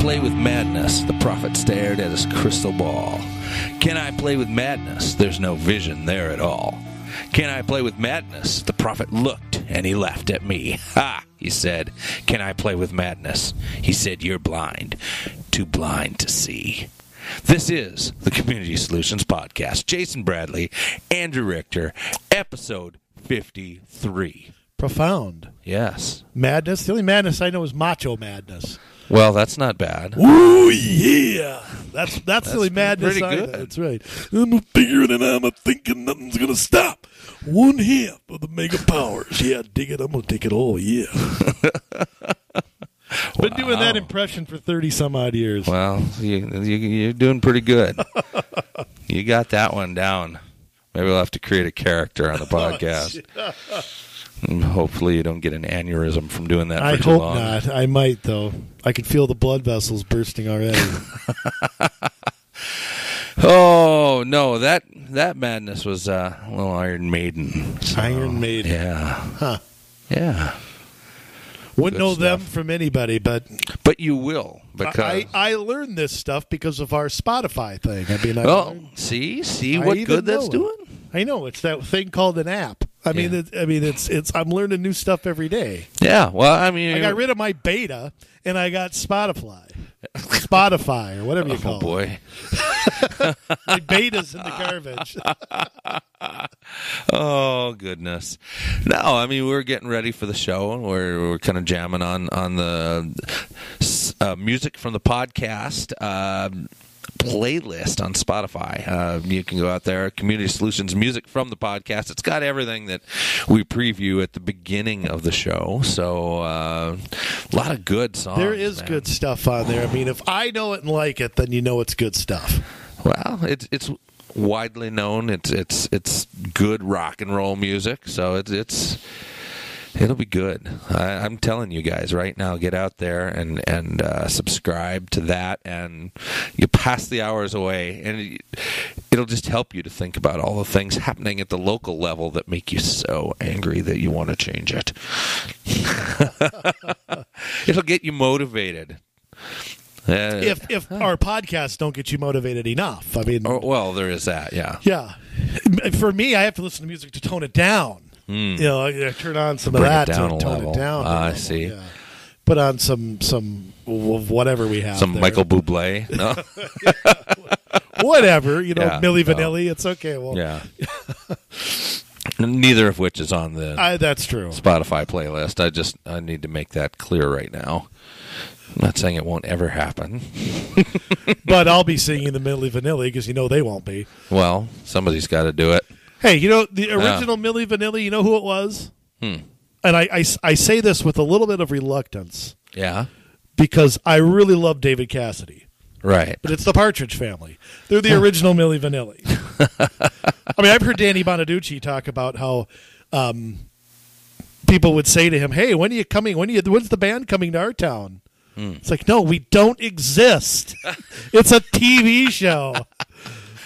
play with madness? The prophet stared at his crystal ball. Can I play with madness? There's no vision there at all. Can I play with madness? The prophet looked and he laughed at me. Ha! He said, can I play with madness? He said, you're blind, too blind to see. This is the Community Solutions Podcast. Jason Bradley, Andrew Richter, episode 53. Profound. Yes. Madness. The only madness I know is macho madness. Well, that's not bad. Ooh, yeah. That's the only madness I know. good. That's right. I'm a figuring and I'm a thinking nothing's going to stop. One half of the mega powers. Yeah, dig it. I'm going to take it all. Yeah. Been doing that impression for 30 some odd years. Well, you're doing pretty good. You got that one down. Maybe we'll have to create a character on the podcast. And hopefully you don't get an aneurysm from doing that for too long. I hope not. I might, though. I can feel the blood vessels bursting already. Oh, no. That madness was little Iron Maiden. So, Iron Maiden. Yeah. Huh. Yeah. Wouldn't Good know them stuff. from anybody, but you will, because I learned this stuff because of our Spotify thing. I mean, see I what even good that's know it. doing. I know it's that thing called an app. I mean, it's. I'm learning new stuff every day. Yeah, well, I mean, I got rid of my beta and I got Spotify or whatever you call oh boy, it. My beta's in the garbage. Oh goodness! No, I mean we're getting ready for the show, and we're kind of jamming on the music from the podcast playlist on Spotify. You can go out there, Community Solutions Music from the podcast. It's got everything that we preview at the beginning of the show. So a lot of good songs. There is good stuff on there. I mean, if I know it and like it, then you know it's good stuff. Well, it's widely known. It's good rock and roll music. So it'll be good. I'm telling you guys right now, get out there and subscribe to that, and you pass the hours away, and it'll just help you to think about all the things happening at the local level that make you so angry that you want to change it. It'll get you motivated. If our podcasts don't get you motivated enough, I mean, well, there is that. Yeah. For me, I have to listen to music to tone it down. You know, I turn on some Bring of that it down to a tone level. it down. I see. Yeah. Put on some of whatever we have. Some there. Michael Bublé. No. Whatever, Yeah, Milli no. Vanilli. It's okay. Well, Yeah. Neither of which is on the that's true. Spotify playlist. I need to make that clear right now. I'm not saying it won't ever happen. But I'll be singing the Milli Vanilli because they won't be. Well, somebody's got to do it. Hey, the original Milli Vanilli. You know who it was? And I say this with a little bit of reluctance. Yeah. Because I really love David Cassidy. Right. But it's the Partridge Family. They're the original Milli Vanilli. I mean, I've heard Danny Bonaducci talk about how people would say to him, "Hey, when are you coming? When's the band coming to our town?" It's like, no, we don't exist. It's a TV show.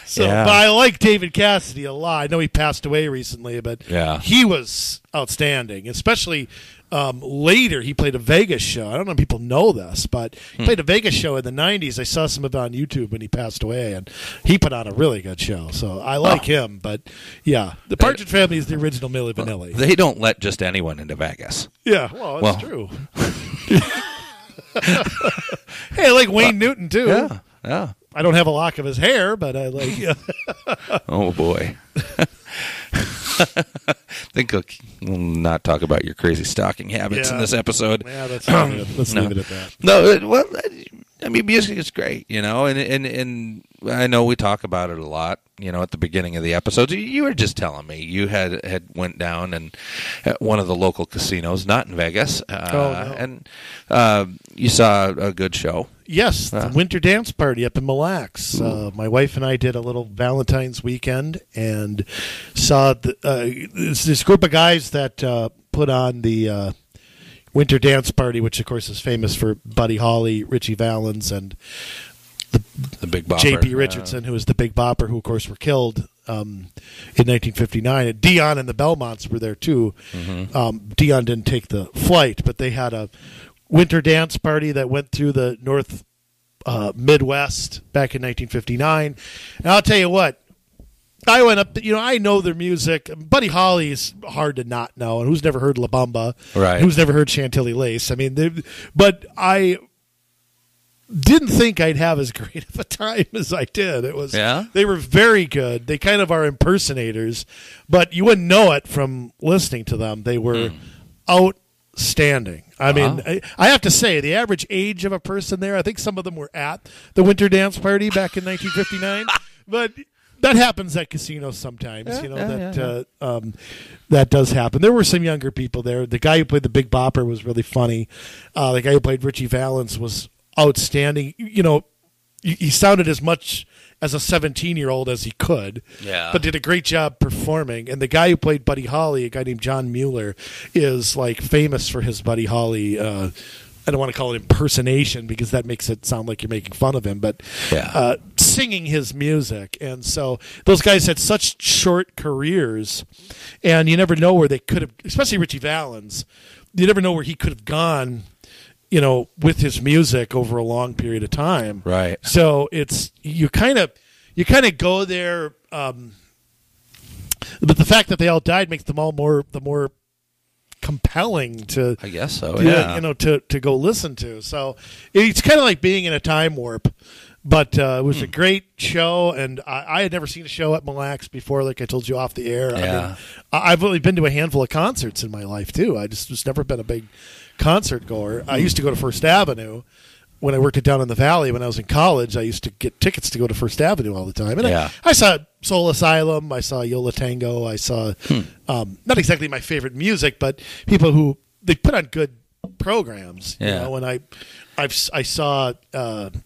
So, Yeah. But I like David Cassidy a lot. I know he passed away recently, but Yeah. he was outstanding. Especially later, he played a Vegas show. I don't know if people know this, but he played a Vegas show in the 90s. I saw some of it on YouTube when he passed away, and he put on a really good show. So I like him. But, yeah, the Partridge Family is the original Milli Vanilli. They don't let just anyone into Vegas. Yeah, well, that's true. Hey, I like Wayne Newton, too. Yeah. I don't have a lock of his hair, but I like. Oh boy. I think we'll not talk about your crazy stalking habits in this episode. Yeah, let's leave it at that. No, well, I mean, music is great, and I know we talk about it a lot, at the beginning of the episodes. You were just telling me you had went down and at one of the local casinos, not in Vegas, and you saw a good show. Yes, the Winter Dance Party up in Mille Lacs. My wife and I did a little Valentine's weekend and saw this group of guys that put on the Winter Dance Party, which, of course, is famous for Buddy Holly, Richie Valens, and the Big Bopper. J.P. Richardson, who was the Big Bopper, who, of course, were killed in 1959. And Dion and the Belmonts were there, too. Mm-hmm. Dion didn't take the flight, but they had a winter dance party that went through the Midwest back in 1959. And I'll tell you what, I went up, I know their music. Buddy Holly is hard to not know, and who's never heard La Bamba? Right. Who's never heard Chantilly Lace? I mean, but I didn't think I'd have as great of a time as I did. They were very good. They kind of are impersonators, but you wouldn't know it from listening to them. They were outstanding. I mean, I have to say, the average age of a person there, I think some of them were at the Winter Dance Party back in 1959, but that happens at casinos sometimes. That does happen. There were some younger people there. The guy who played the Big Bopper was really funny. The guy who played Richie Valens was outstanding. He sounded as much as a 17-year-old as he could, but did a great job performing. And the guy who played Buddy Holly, a guy named John Mueller, is like famous for his Buddy Holly. I don't want to call it impersonation because that makes it sound like you're making fun of him, but singing his music. And so those guys had such short careers, and you never know where they could have, especially Richie Valens, you never know where he could have gone, with his music over a long period of time. Right. So it's, you kind of go there, but the fact that they all died makes them all the more compelling to, I guess so, to go listen to. So it's kind of like being in a time warp. But it was a great show, and I had never seen a show at Mille Lacs before, like I told you off the air. Yeah. I mean, I've only been to a handful of concerts in my life, too. I just never been a big concert goer. I used to go to First Avenue when I worked it down in the Valley. When I was in college, I used to get tickets to go to First Avenue all the time. And I saw Soul Asylum, I saw Yo La Tengo, I saw, not exactly my favorite music, but people who, they put on good programs. And I saw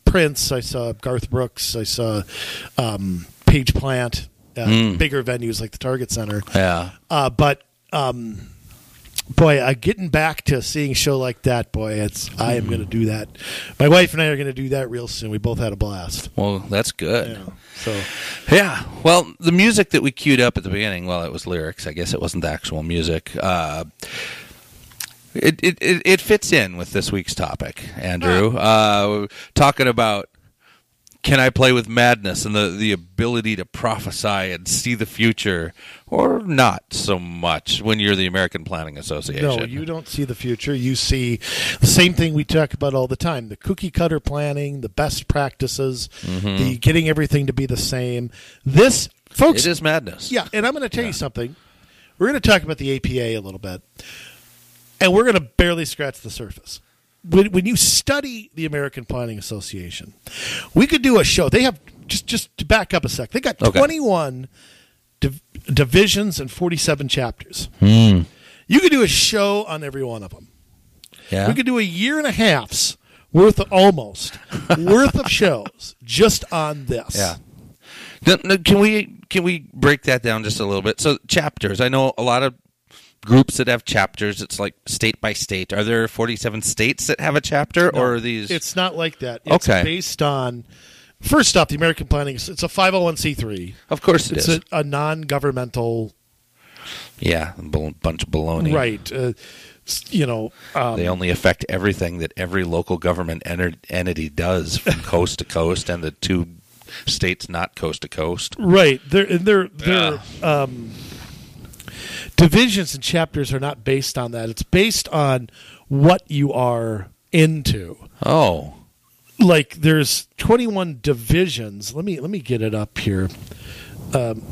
Prince, I saw Garth Brooks, I saw Page Plant, bigger venues like the Target Center. Boy, getting back to seeing a show like that, I am going to do that. My wife and I are going to do that real soon. We both had a blast. Well, that's good. Well, the music that we queued up at the beginning, it was lyrics. I guess it wasn't the actual music. It fits in with this week's topic, Andrew. Talking about, can I play with madness and the ability to prophesy and see the future, or not so much when you're the American Planning Association? No, you don't see the future. You see the same thing we talk about all the time, the cookie-cutter planning, the best practices, the getting everything to be the same. This, folks... It is madness. Yeah, and I'm going to tell you something. We're going to talk about the APA a little bit, and we're going to barely scratch the surface. When you study the American Planning Association, we could do a show. They have, just to back up a sec, they got 21 divisions and 47 chapters. You could do a show on every one of them. Yeah. We could do a year and a half's worth of shows just on this. Yeah. Can we break that down just a little bit? So chapters, I know a lot of groups that have chapters. It's like state by state. Are there 47 states that have a chapter, or are these? It's not like that. It's based on, first off, the American Planning. It's a 501c3. Of course it is. It's a non-governmental. Yeah, a bunch of baloney. Right. They only affect everything that every local government entity does from coast to coast, and the two states not coast to coast. Right. They're divisions and chapters are not based on that. It's based on what you are into. Oh. Like there's 21 divisions. Let me get it up here. Hold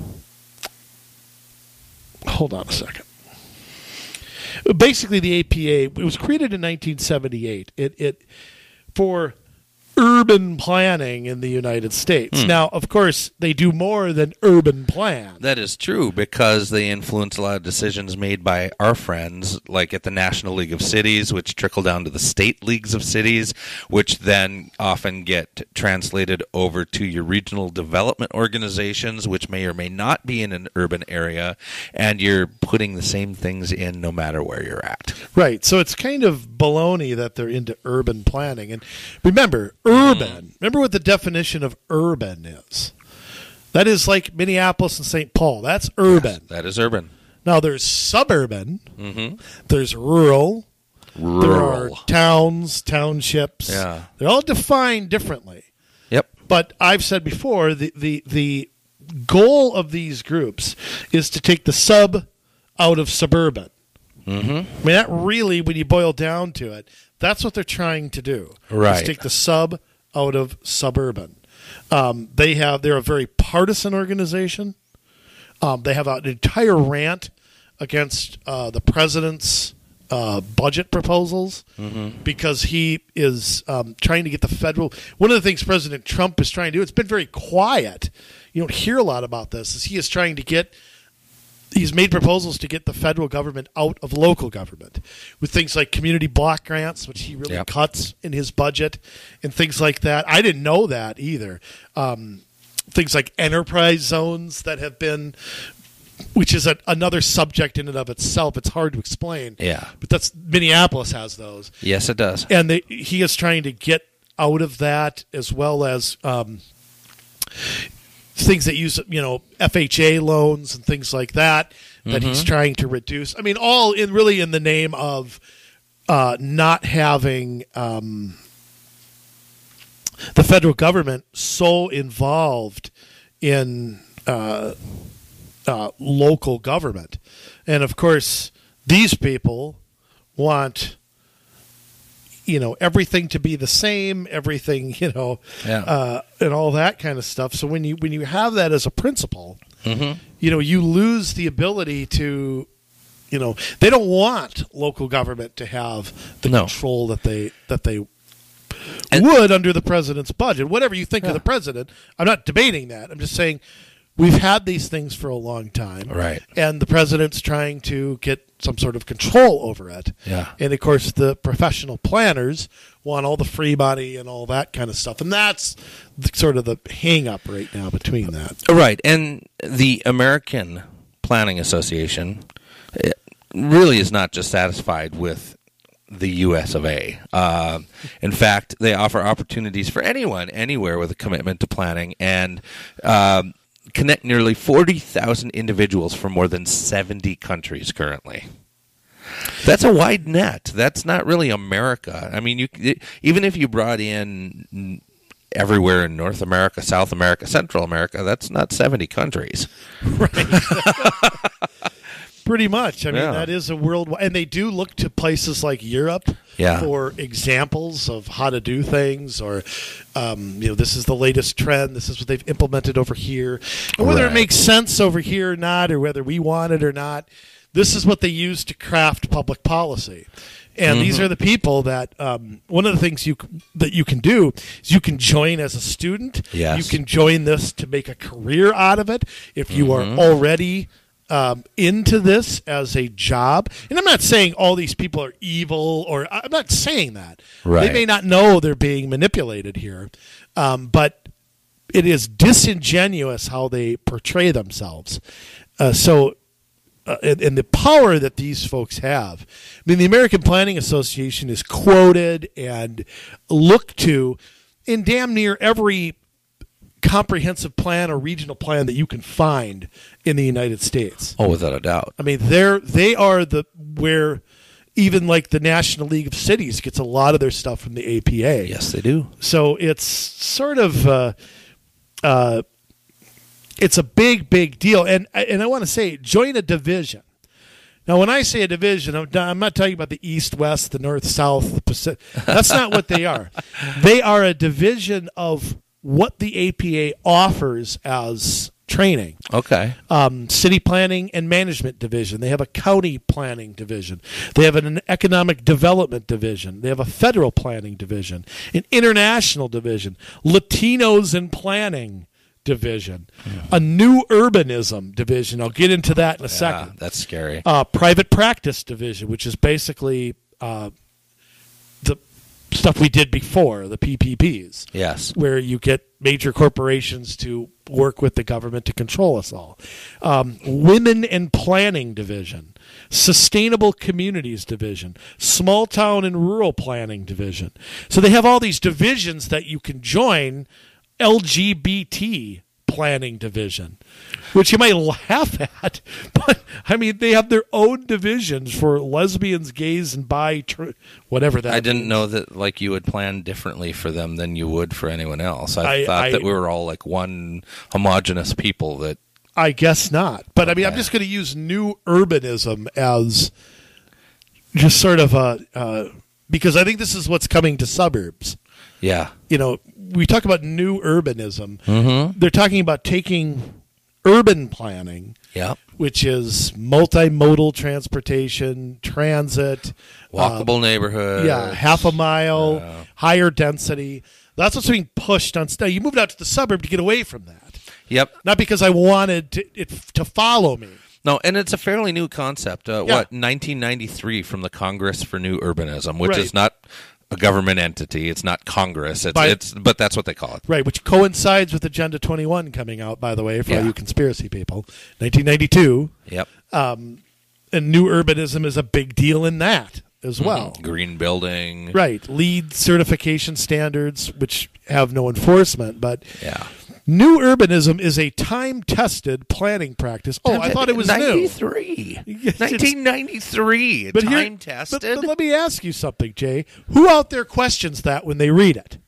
on a second. Basically, the APA, it was created in 1978. It for urban planning in the United States. Now, of course, they do more than urban plan. That is true, because they influence a lot of decisions made by our friends, like at the National League of Cities, which trickle down to the state leagues of cities, which then often get translated over to your regional development organizations, which may or may not be in an urban area, and you're putting the same things in no matter where you're at. Right. So it's kind of baloney that they're into urban planning. And remember, urban. Remember what the definition of urban is. That is like Minneapolis and St. Paul. That's urban. Yes, that is urban. Now there's suburban. There's rural. There are Rural. towns, townships. Yeah. They're all defined differently. Yep. But I've said before, the goal of these groups is to take the sub out of suburban. Mm-hmm. I mean, that really, when you boil down to it, that's what they're trying to do. Right. Is take the sub out of suburban. They're a very partisan organization. They have an entire rant against the president's budget proposals because he is trying to get the federal. One of the things President Trump is trying to do, it's been very quiet. You don't hear a lot about this. Is he is trying to get. He's made proposals to get the federal government out of local government with things like community block grants, which he really cuts in his budget, and things like that. I didn't know that either. Things like enterprise zones that have been, which is another subject in and of itself. It's hard to explain. Yeah. But Minneapolis has those. Yes, it does. And he is trying to get out of that, as well as things that use, FHA loans and things like that he's trying to reduce. I mean, all in the name of not having the federal government so involved in local government. And of course, these people want everything to be the same, everything, and all that kind of stuff. So when you have that as a principle, you lose the ability to, they don't want local government to have the control that they would under the president's budget. Whatever you think of the president, I'm not debating that. I'm just saying we've had these things for a long time. Right. And the president's trying to get some sort of control over it. Yeah. And, of course, the professional planners want all the free money and all that kind of stuff. And that's sort of the hang-up right now between that. Right. And the American Planning Association really is not just satisfied with the U.S. of A. In fact, they offer opportunities for anyone, anywhere with a commitment to planning, and connect nearly 40,000 individuals from more than 70 countries currently. That's a wide net. That's not really America. I mean, even if you brought in everywhere in North America, South America, Central America, that's not 70 countries. Right. Pretty much. I mean, that is a worldwide. And they do look to places like Europe for examples of how to do things, or, this is the latest trend. This is what they've implemented over here. And whether it makes sense over here or not, or whether we want it or not, this is what they use to craft public policy. And these are the people that one of the things that you can do is you can join as a student. Yes. You can join this to make a career out of it if you are already into this as a job. And I'm not saying all these people are evil, or I'm not saying that. Right. They may not know they're being manipulated here, but it is disingenuous how they portray themselves. And the power that these folks have. I mean, the American Planning Association is quoted and looked to in damn near every comprehensive plan or regional plan that you can find in the United States. Oh, without a doubt. I mean, they are where even like the National League of Cities gets a lot of their stuff from the APA. Yes, they do. So it's sort of it's a big deal. And I want to say, join a division. Now, when I say a division, I'm not talking about the East, West, the North, South, the Pacific. That's not what they are. They are a division of what the APA offers as training. Okay. City Planning and Management Division. They have a County Planning Division. They have an Economic Development Division. They have a Federal Planning Division, an International Division, Latinos in Planning Division, a New Urbanism Division. I'll get into that in a second. That's scary. Private Practice Division, which is basically the stuff we did before, the PPPs. Yes. Where you get major corporations to work with the government to control us all. Women and Planning Division, Sustainable Communities Division, Small Town and Rural Planning Division. So they have all these divisions that you can join. LGBT planning division, which you might laugh at, but I mean, they have their own divisions for lesbians, gays, and whatever that. I didn't means. know that like you would plan differently for them than you would for anyone else. I thought that we were all like one homogenous people. That I guess not, but I mean, I'm Okay. just going to use new urbanism as just sort of because I think this is what's coming to suburbs. yeah, You know, we talk about new urbanism. mm-hmm. They're talking about taking urban planning, Yep. which is multimodal transportation, transit, Walkable neighborhoods. half a mile, Yeah. higher density. That's what's being pushed on. You moved out to the suburb to get away from that, Yep. not because I wanted it to follow me. No, and it's a fairly new concept. 1993 from the Congress for New Urbanism, which Right. is not a government entity. It's not Congress. But that's what they call it. Right, which coincides with Agenda 21 coming out, by the way, for all Yeah. you conspiracy people. 1992, Yep. and new urbanism is a big deal in that as well. Green building. Right, LEED certification standards, which have no enforcement, but Yeah. new urbanism is a time-tested planning practice. Oh, I thought it was new. 93. 1993. But here- Time tested. But let me ask you something, Jay. Who out there questions that when they read it?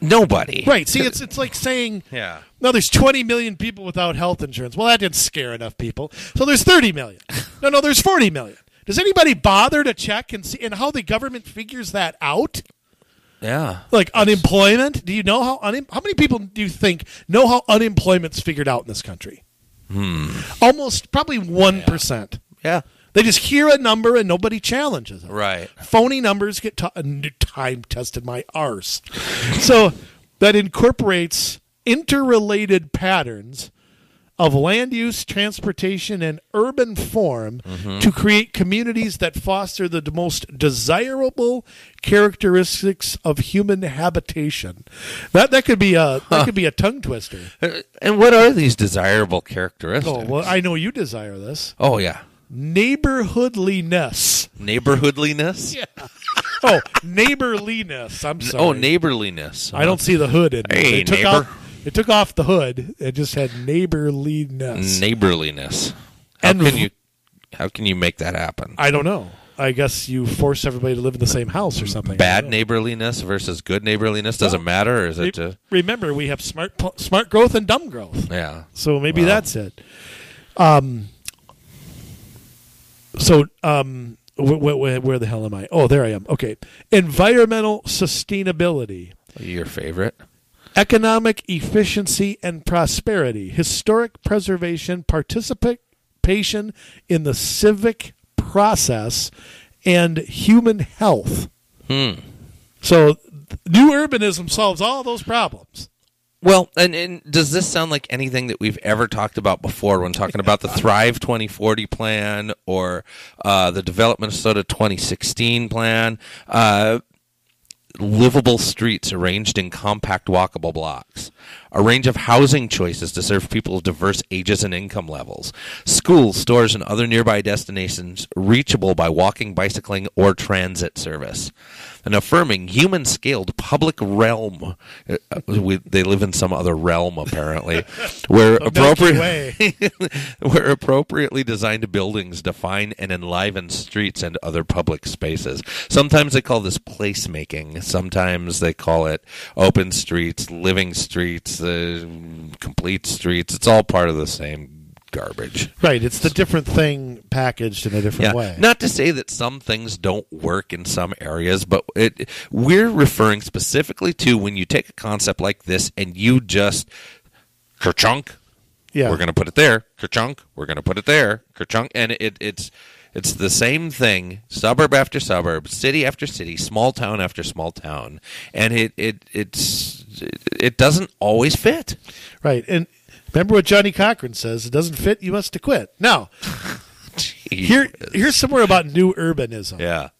Nobody. Right. See, it's like saying, Yeah. no, there's 20 million people without health insurance. Well, that didn't scare enough people. So there's 30 million. No, there's 40 million. Does anybody bother to check and see and how the government figures that out? Yeah. Like unemployment? Do you know how many people do you think know how unemployment's figured out in this country? Almost probably 1%. Yeah. They just hear a number and nobody challenges it. Right. Phony numbers get time tested my arse. So that incorporates interrelated patterns of land use, transportation, and urban form to create communities that foster the most desirable characteristics of human habitation. That could be a tongue twister. And what are these desirable characteristics? Oh well, I know you desire this. Oh, yeah. Neighborhoodliness. Neighborhoodliness? Yeah. Oh, neighborliness. I'm sorry. Oh, neighborliness. I don't see the hood in it. Hey, neighbor. They took off the hood. It just had neighborliness. Neighborliness. How can you make that happen? I don't know. I guess you force everybody to live in the same house or something. Bad neighborliness versus good neighborliness doesn't matter, or is it just... Remember, we have smart growth and dumb growth. Yeah. So maybe Well. that's it. Where the hell am I? Oh, there I am. Okay. Environmental sustainability. Your favorite? Economic efficiency and prosperity, historic preservation, participation in the civic process, and human health. So, new urbanism solves all those problems. Well, and does this sound like anything that we've ever talked about before when talking about the Thrive 2040 plan or the Develop Minnesota 2016 plan? Livable streets arranged in compact walkable blocks, a range of housing choices to serve people of diverse ages and income levels, schools, stores, and other nearby destinations reachable by walking, bicycling, or transit service. An affirming human-scaled public realm. They live in some other realm, apparently, where where appropriately designed buildings define and enliven streets and other public spaces. Sometimes they call this placemaking. Sometimes they call it open streets, living streets, complete streets. It's all part of the same garbage. Right. It's the different thing packaged in a different way. Not to say that some things don't work in some areas, but we're referring specifically to when you take a concept like this and you just kerchunk. Yeah. We're going to put it there. Kerchunk. We're going to put it there. Kerchunk. And it's the same thing, suburb after suburb, city after city, small town after small town, and it doesn't always fit. Right. And remember what Johnny Cochran says, it doesn't fit, you must acquit. Now, here's somewhere about new urbanism. Yeah.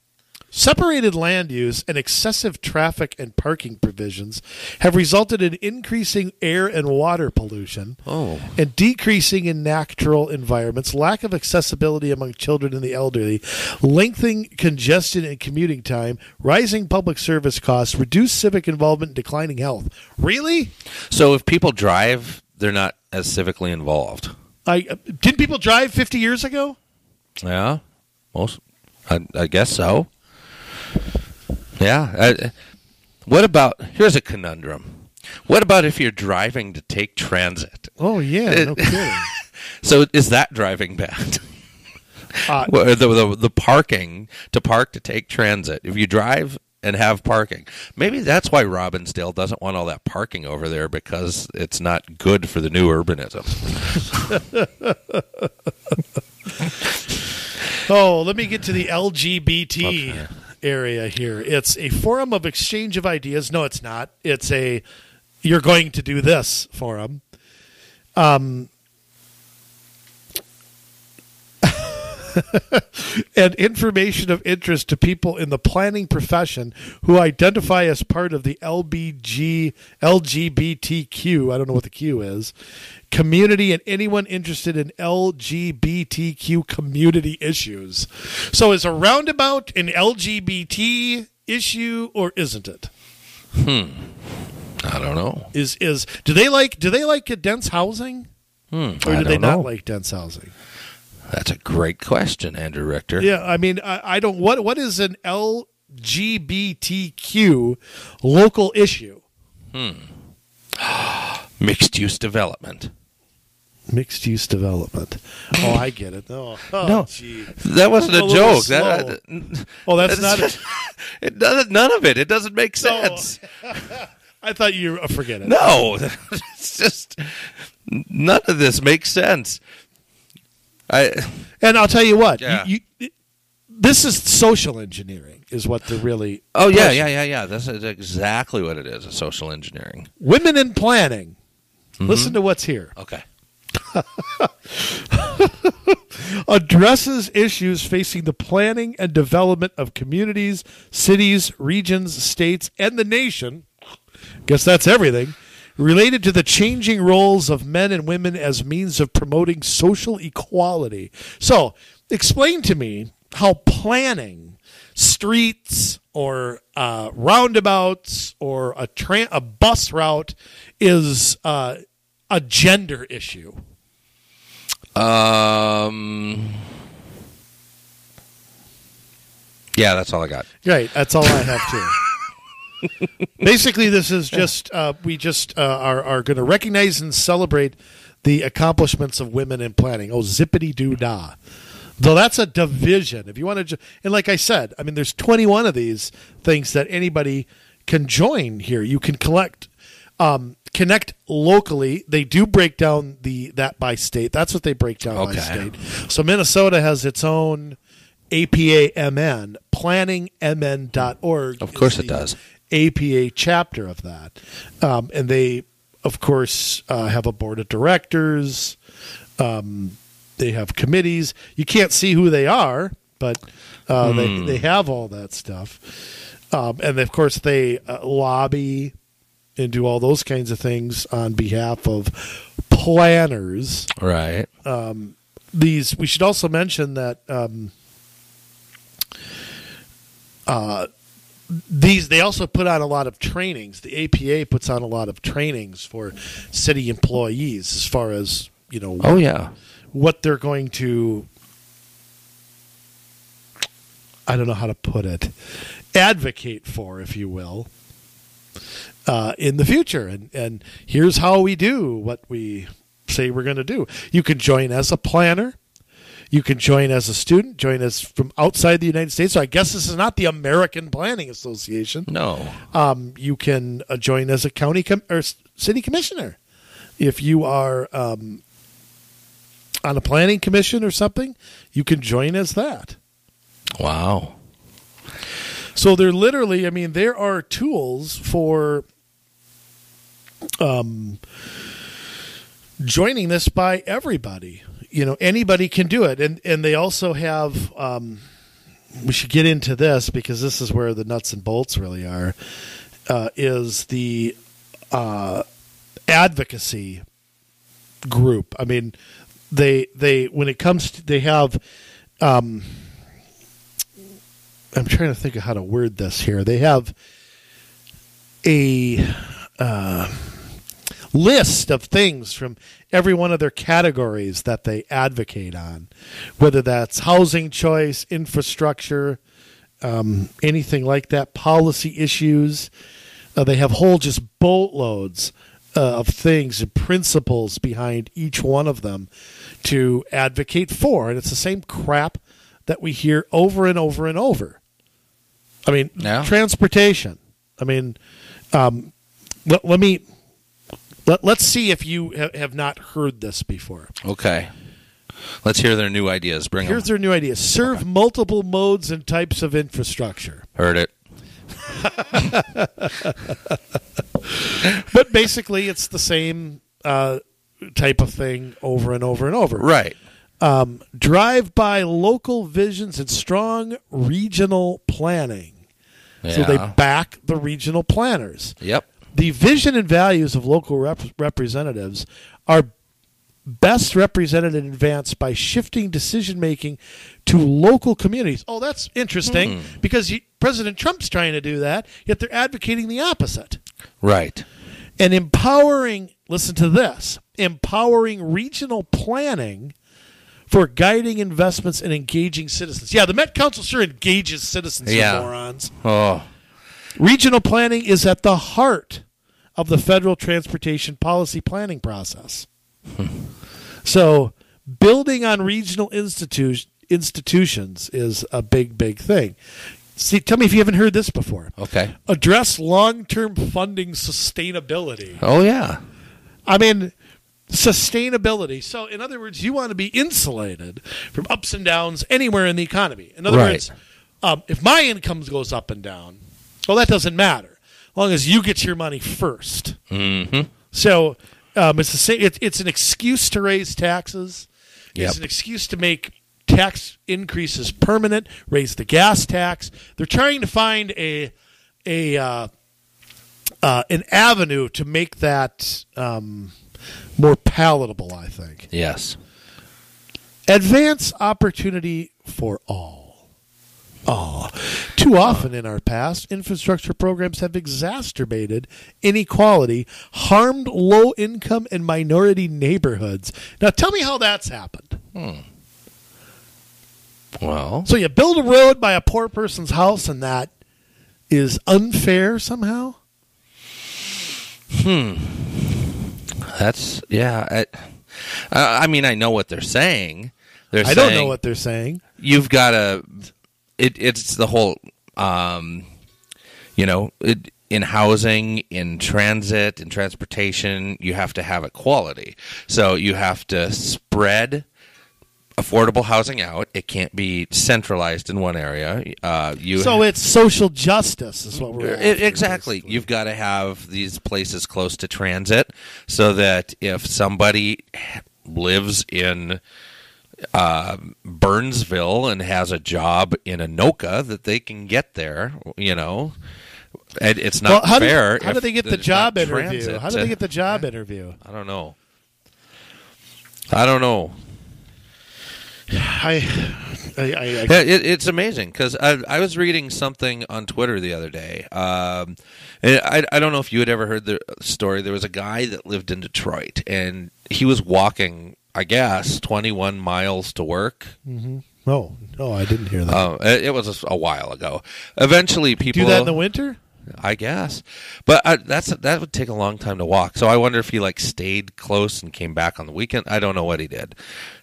Separated land use and excessive traffic and parking provisions have resulted in increasing air and water pollution and decreasing in natural environments, lack of accessibility among children and the elderly, lengthening congestion and commuting time, rising public service costs, reduced civic involvement, and declining health. Really? So if people drive they're not as civically involved. Didn't people drive 50 years ago? Yeah, I guess so. Yeah. What about, here's a conundrum. What about if you're driving to take transit? Oh, yeah, no kidding. So is that driving bad? The parking, to park to take transit. If you drive and have parking, maybe that's why Robbinsdale doesn't want all that parking over there, because it's not good for the new urbanism. Oh, let me get to the LGBT area here. It's a forum of exchange of ideas. No, it's not. It's a you're going to do this forum. And information of interest to people in the planning profession who identify as part of the LGBTQ, I don't know what the Q is, community, and anyone interested in LGBTQ community issues. So is a roundabout an LGBT issue, or isn't it? I don't know. Do they like dense housing? Or do they not like dense housing? That's a great question, Andrew Richter. Yeah, I mean, I don't. What is an LGBTQ local issue? Mixed use development. Mixed use development. Oh, I get it. No, gee. That wasn't a joke. That's not. It doesn't. None of it. It doesn't make sense. No. I thought you forget it. No, it's just none of this makes sense. And I'll tell you what. Yeah. This is social engineering, is what they're really. Oh yeah. That's exactly what it is. A social engineering. Women in planning. Listen to what's here. Okay. Addresses issues facing the planning and development of communities, cities, regions, states, and the nation. Guess that's everything. Related to the changing roles of men and women as means of promoting social equality. So, explain to me how planning streets or roundabouts or a bus route is a gender issue. Yeah, that's all I got. Right, that's all I have too. Basically, this is just we just are going to recognize and celebrate the accomplishments of women in planning. Oh, zippity doo dah! Though that's a division. If you want to, and like I said, I mean, there's 21 of these things that anybody can join here. You can connect locally. They do break down that by state. That's what they break down by state. So Minnesota has its own APA-MN, planningmn.org. Of course it does. APA chapter of that. And they, of course, have a board of directors. They have committees. You can't see who they are, but they have all that stuff. And, of course, they lobby and do all those kinds of things on behalf of planners. Right. We should also mention that they also put on a lot of trainings. The APA puts on a lot of trainings for city employees as far as, what they're going to, I don't know how to put it, advocate for, if you will, in the future. And here's how we do what we say we're going to do. You can join as a planner. You can join as a student, join as from outside the United States. So I guess this is not the American Planning Association. No. You can join as a county or city commissioner. If you are on a planning commission or something, you can join as that. Wow. So they're literally, I mean, there are tools for joining this by everybody. Anybody can do it. And they also have, we should get into this because this is where the nuts and bolts really are, is the advocacy group. I mean, they when it comes to, they have, I'm trying to think of how to word this here. They have list of things from every one of their categories that they advocate on, whether that's housing choice, infrastructure, anything like that, policy issues. They have whole just boatloads of things and principles behind each one of them to advocate for. And it's the same crap that we hear over and over and over. I mean, transportation. I mean, let's see if you have not heard this before. Okay. Let's hear their new ideas. Here's their new ideas. Serve multiple modes and types of infrastructure. Heard it. But basically, it's the same type of thing over and over and over. Right. Drive by local visions and strong regional planning. Yeah. So they back the regional planners. Yep. The vision and values of local representatives are best represented and advanced by shifting decision-making to local communities. Oh, that's interesting because President Trump's trying to do that, yet they're advocating the opposite. Right. And empowering, listen to this, empowering regional planning for guiding investments and engaging citizens. Yeah, the Met Council sure engages citizens, you morons. Oh. Regional planning is at the heart of the federal transportation policy planning process. So building on regional institutions is a big, big thing. See, tell me if you haven't heard this before. Okay. Address long-term funding sustainability. Oh, yeah. I mean, sustainability. So, in other words, you want to be insulated from ups and downs anywhere in the economy. In other words, if my income goes up and down, well, that doesn't matter, as long as you get your money first. Mm-hmm. So, it's the same. It's an excuse to raise taxes. Yep. It's an excuse to make tax increases permanent. Raise the gas tax. They're trying to find an avenue to make that more palatable, I think. Yes. Advance opportunity for all. Too often in our past, infrastructure programs have exacerbated inequality, harmed low-income and minority neighborhoods. Now, tell me how that's happened. Well, So you build a road by a poor person's house, and that is unfair somehow? That's, yeah. I mean, I know what they're saying. I don't know what they're saying. You've got to... It's the whole, in housing, in transit, in transportation, you have to have equality. So you have to spread affordable housing out. It can't be centralized in one area. It's social justice is what we're after. Exactly. You've got to have these places close to transit so that if somebody lives in Burnsville and has a job in Anoka, that they can get there, And it's not fair. How do they get the job interview? How do they get the job interview? I don't know. It's amazing because I was reading something on Twitter the other day. I don't know if you had ever heard the story. There was a guy that lived in Detroit, and he was walking, I guess, 21 miles to work. Mm-hmm. No, I didn't hear that. It was a while ago. Eventually, people do that in the winter, I guess, but that would take a long time to walk. So I wonder if he stayed close and came back on the weekend. I don't know what he did,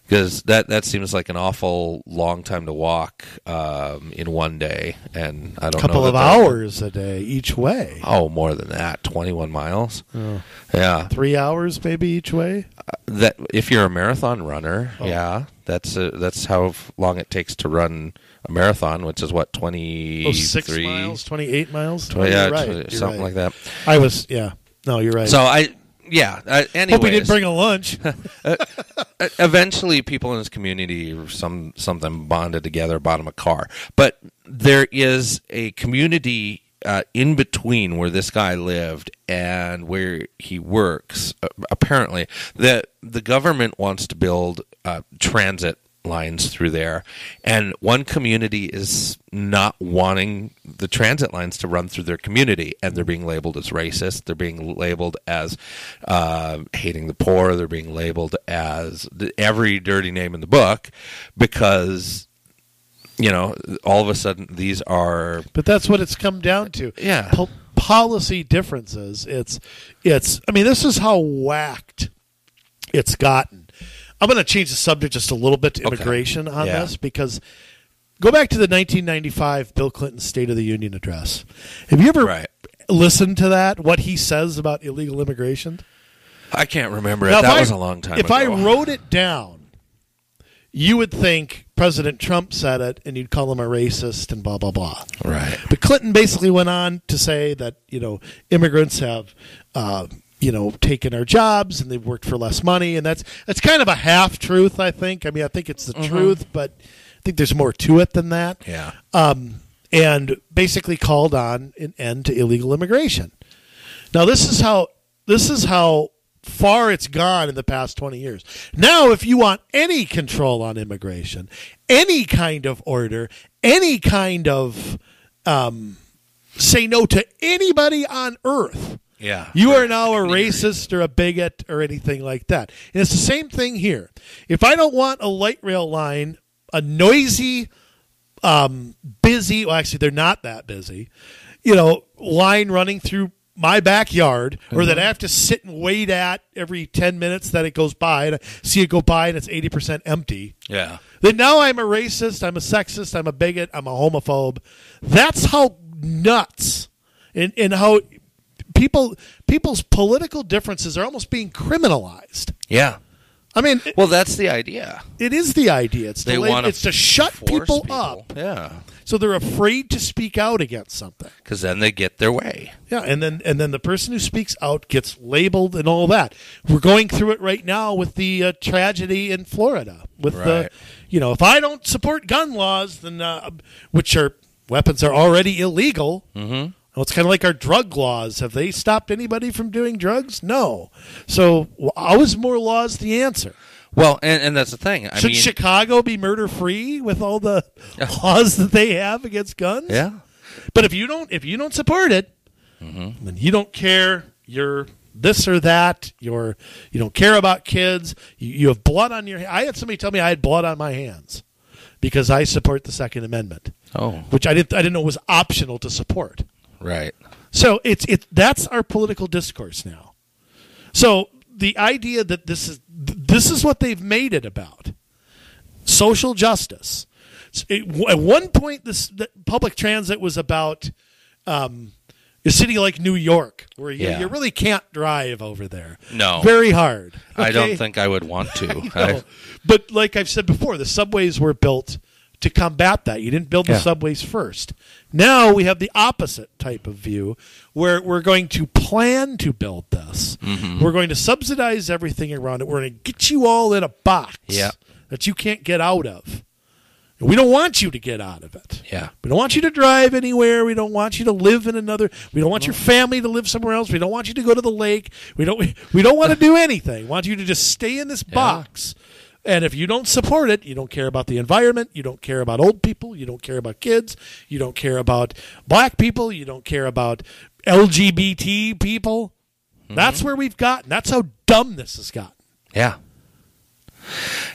because that seems like an awful long time to walk in one day, and I don't know. A couple of hours a day each way. Oh, more than that, 21 miles. Oh. Yeah, 3 hours maybe each way. That if you're a marathon runner, yeah, that's how long it takes to run a marathon, which is what 23 6 miles, 28 miles. You're right. Something like that. No, you're right. So anyways. Hope we didn't bring a lunch. Eventually, people in this community, something bonded together, bought him a car. But there is a community in between where this guy lived and where he works. Apparently, that the government wants to build transit lines through there, and one community is not wanting the transit lines to run through their community, and they're being labeled as racist. They're being labeled as hating the poor. They're being labeled as every dirty name in the book because, all of a sudden these are... But that's what it's come down to. Yeah. Policy differences. It's. I mean, this is how whacked it's gotten. I'm going to change the subject just a little bit to immigration on this, because go back to the 1995 Bill Clinton State of the Union address. Have you ever listened to that, what he says about illegal immigration? I can't remember it. That was a long time ago. If I wrote it down, you would think President Trump said it, and you'd call him a racist and blah, blah, blah. Right. But Clinton basically went on to say that, immigrants have... taken our jobs and they've worked for less money, and that's kind of a half truth, I think. I mean, I think it's the truth, but I think there's more to it than that. Yeah. And basically called on an end to illegal immigration. Now, this is how far it's gone in the past 20 years. Now, if you want any control on immigration, any kind of order, any kind of say no to anybody on earth. Yeah. You are now a racist or a bigot or anything like that. And it's the same thing here. If I don't want a light rail line, a noisy, busy, well, actually, they're not that busy, line running through my backyard, or that I have to sit and wait at every 10 minutes that it goes by, and I see it go by and it's 80% empty. Yeah. Then now I'm a racist, I'm a sexist, I'm a bigot, I'm a homophobe. That's how nuts and how... People's political differences are almost being criminalized. Yeah. I mean... Well, that's the idea. It is the idea. It's to shut people up. Yeah. So they're afraid to speak out against something. Because then they get their way. Yeah, and then the person who speaks out gets labeled and all that. We're going through it right now with the tragedy in Florida. With if I don't support gun laws, then weapons are already illegal. Mm-hmm. Well, it's kind of like our drug laws. Have they stopped anybody from doing drugs? No. So how is more laws the answer? Well, and that's the thing. Should Chicago be murder-free with all the laws that they have against guns? Yeah. But if you don't support it, then you don't care. You're this or that. You don't care about kids. You have blood on your hands. I had somebody tell me I had blood on my hands because I support the Second Amendment. Oh. Which I didn't know was optional to support. Right. So that's our political discourse now. So the idea that this is what they've made it about. Social justice. At one point, the public transit was about a city like New York, where you really can't drive over there. No. Very hard. Okay? I don't think I would want to. But like I've said before, the subways were built to combat that. You didn't build the subways first. Now we have the opposite type of view where we're going to plan to build this. Mm-hmm. We're going to subsidize everything around it. We're going to get you all in a box that you can't get out of. And we don't want you to get out of it. Yeah. We don't want you to drive anywhere. We don't want you to live in another. We don't want your family to live somewhere else. We don't want you to go to the lake. We don't want to do anything. We want you to just stay in this box. And if you don't support it, you don't care about the environment, you don't care about old people, you don't care about kids, you don't care about black people, you don't care about LGBT people. Mm-hmm. That's where we've gotten. That's how dumb this has gotten. Yeah.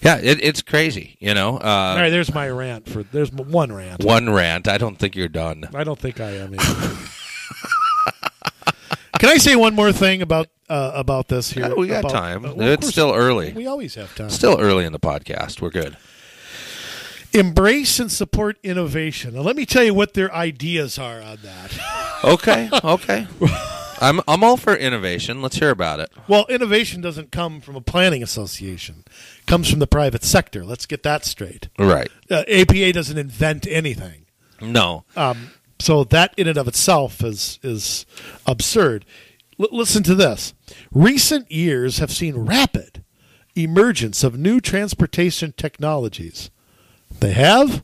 Yeah, it's crazy, All right, there's my rant. There's one rant. One rant. I don't think you're done. I don't think I am either. Can I say one more thing about this here? Yeah, we got time. It's still early. We always have time. Still early in the podcast. We're good. Embrace and support innovation. Now, let me tell you what their ideas are on that. Okay. I'm all for innovation. Let's hear about it. Well, innovation doesn't come from a planning association. It comes from the private sector. Let's get that straight. Right. APA doesn't invent anything. No. So that in and of itself is absurd. Listen to this. Recent years have seen rapid emergence of new transportation technologies. They have?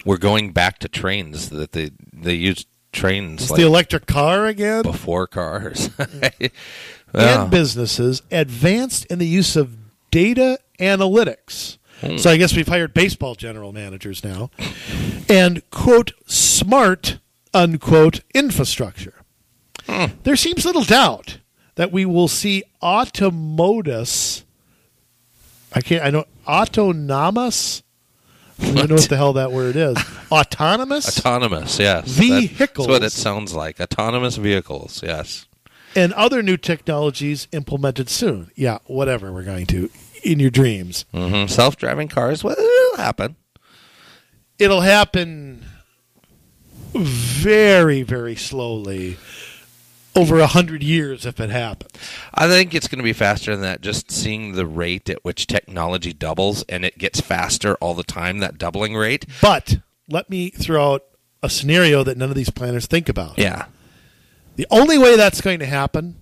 We're going back to trains. That they use trains. It's like the electric car again? Before cars. And businesses advanced in the use of data analytics So I guess we've hired baseball general managers now. And, quote, smart, unquote, infrastructure. There seems little doubt that we will see autonomous. Autonomous? I don't know what the hell that word is. Autonomous, yes. Vehicles. That's what it sounds like. Autonomous vehicles, yes. And other new technologies implemented soon. Yeah, whatever we're going to. In your dreams. Mm-hmm. Self-driving cars, well, it'll happen. It'll happen very, very slowly. Over 100 years if it happens. I think it's going to be faster than that. Just seeing the rate at which technology doubles, and it gets faster all the time, that doubling rate. But let me throw out a scenario that none of these planners think about. Yeah. The only way that's going to happen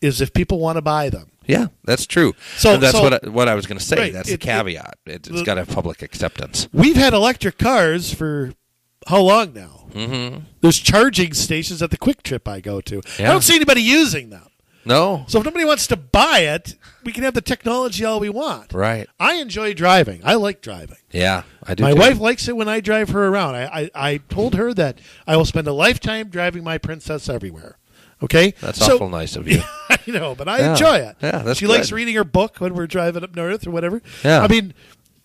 is if people want to buy them. Yeah, that's true. So and that's what I was going to say. Right, that's the caveat. It's got to have public acceptance. We've had electric cars for how long now? Mm-hmm. There's charging stations at the Quick Trip I go to. Yeah. I don't see anybody using them. No. So if nobody wants to buy it, we can have the technology all we want. Right. I enjoy driving. I like driving. Yeah, I do. My too. wife likes it when I drive her around. I told her that I will spend a lifetime driving my princess everywhere. Okay? That's awful nice of you. I know, but I enjoy it. Yeah, that's She good. likes reading her book when we're driving up north or whatever. Yeah. I mean,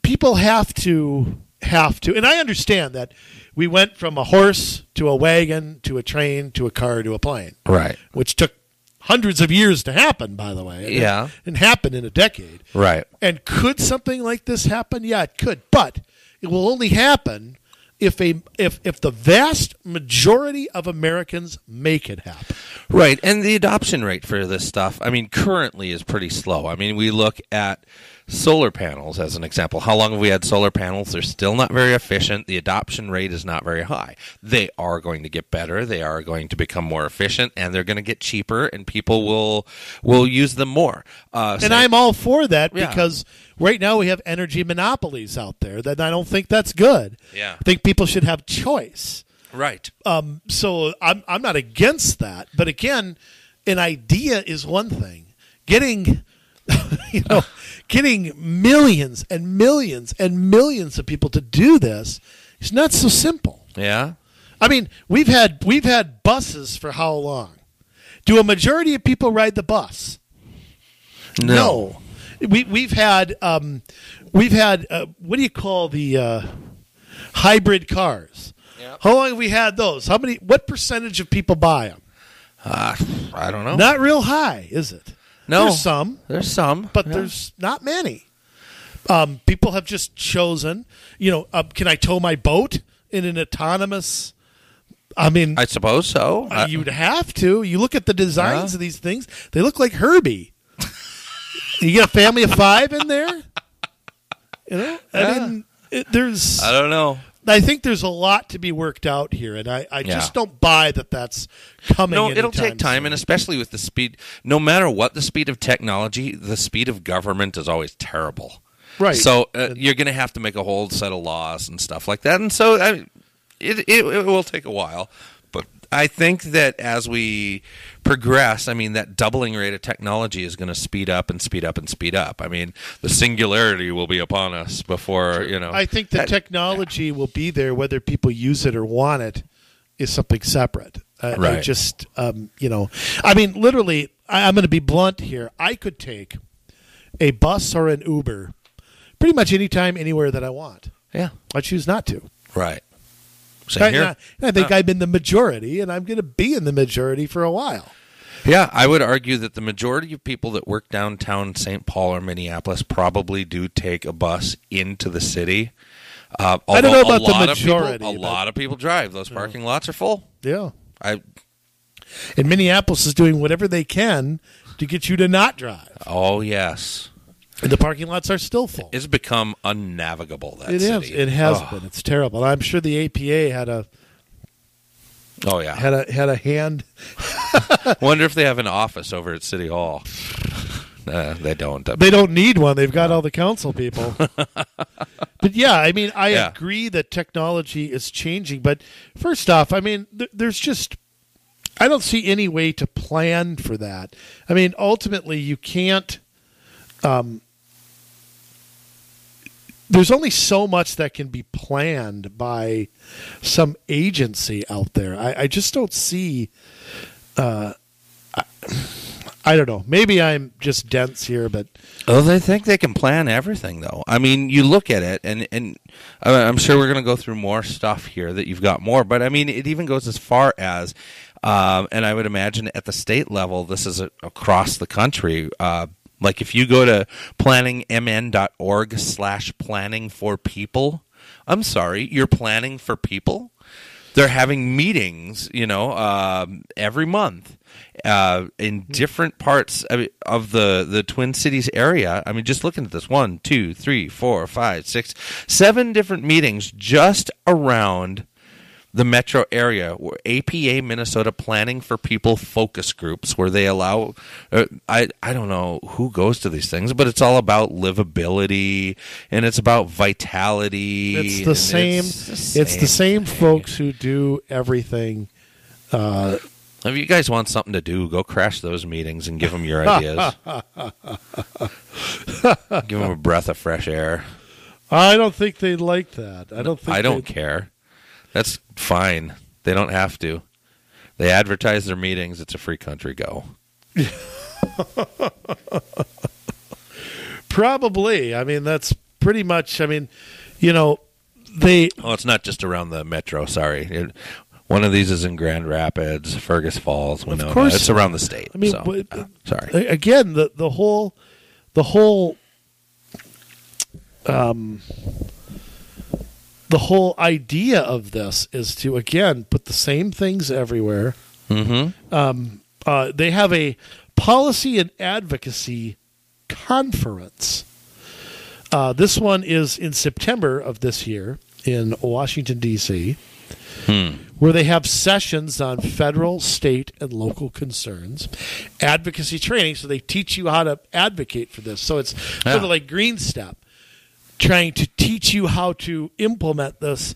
people have to, and I understand that we went from a horse to a wagon to a train to a car to a plane. Right. Which took hundreds of years to happen, by the way. Yeah. And happened in a decade. Right. And could something like this happen? Yeah, it could. But it will only happen if the vast majority of Americans make it happen. Right. And the adoption rate for this stuff, I mean, currently is pretty slow. I mean, we look at solar panels as an example. How long have we had solar panels? They're still not very efficient. The adoption rate is not very high. They are going to get better. They are going to become more efficient, and they're going to get cheaper, and people will use them more. And I'm all for that because right now we have energy monopolies out there that I don't think that's good. Yeah. I think people should have choice. Right. So I'm not against that. But again, an idea is one thing. Getting getting millions and millions and millions of people to do this is not so simple. Yeah. I mean, we've had buses for how long? Do a majority of people ride the bus? No. We've had what do you call the hybrid cars? Yep. How long have we had those? What percentage of people buy them? I don't know. Not real high, is it? No. There's some. But there's not many. People have just chosen, can I tow my boat in an autonomous? I mean, I suppose so. You'd have to. You look at the designs of these things; they look like Herbie. You get a family of 5 in there. I mean, there's. I don't know. I think there's a lot to be worked out here, and I just don't buy that that's coming. No, it'll take soon. time, and especially with the speed. No matter what the speed of technology, the speed of government is always terrible. Right. So you're going to have to make a whole set of laws and stuff like that, and so it will take a while. But I think that as we progress, I mean, that doubling rate of technology is going to speed up and speed up and speed up. I mean, the singularity will be upon us before, I think the technology will be there, whether people use it or want it is something separate. Right. I just, I mean, literally, I'm going to be blunt here. I could take a bus or an Uber pretty much anytime, anywhere that I want. Yeah. I choose not to. Right. Same here. I think I'm in the majority, and I'm going to be in the majority for a while. Yeah, I would argue that the majority of people that work downtown St. Paul or Minneapolis probably do take a bus into the city. I don't know about the majority. A lot of people drive. Those parking lots are full. Yeah. And Minneapolis is doing whatever they can to get you to not drive. Oh, yes. And the parking lots are still full. It's become unnavigable, that city. It has been. It's terrible. I'm sure the APA had a hand. Wonder if they have an office over at City Hall. They don't. They don't need one. They've got all the council people. But yeah, I mean, I agree that technology is changing. But first off, I mean, there's just, I don't see any way to plan for that. I mean, ultimately, you can't. there's only so much that can be planned by some agency out there. I just don't see. I don't know. Maybe I'm just dense here, but they think they can plan everything, though. I mean, you look at it, and I'm sure we're going to go through more stuff here that you've got more. But I mean, it even goes as far as, and I would imagine at the state level, this is across the country. Like if you go to planningmn.org/planning for people, I'm sorry, you're planning for people. They're having meetings, every month in different parts of the Twin Cities area. I mean, just looking at this, 1, 2, 3, 4, 5, 6, 7 different meetings just around the metro area, where APA Minnesota Planning for People focus groups, where they allow, I don't know who goes to these things, but it's all about livability and it's about vitality. It's the same. It's the same folks who do everything. If you guys want something to do, go crash those meetings and give them your ideas. Give them a breath of fresh air. I don't think they'd like that. I don't care. That's fine. They don't have to. They advertise their meetings. It's a free country. Go. Probably. I mean, that's pretty much. I mean, they. Oh, it's not just around the metro. Sorry. One of these is in Grand Rapids, Fergus Falls, Winona. Of course, it's around the state. I mean, sorry. Again, the whole idea of this is to, again, put the same things everywhere. Mm-hmm. They have a policy and advocacy conference. This one is in September of this year in Washington, D.C., where they have sessions on federal, state, and local concerns, advocacy training, so they teach you how to advocate for this. So it's sort of like Green Step, trying to teach you how to implement this.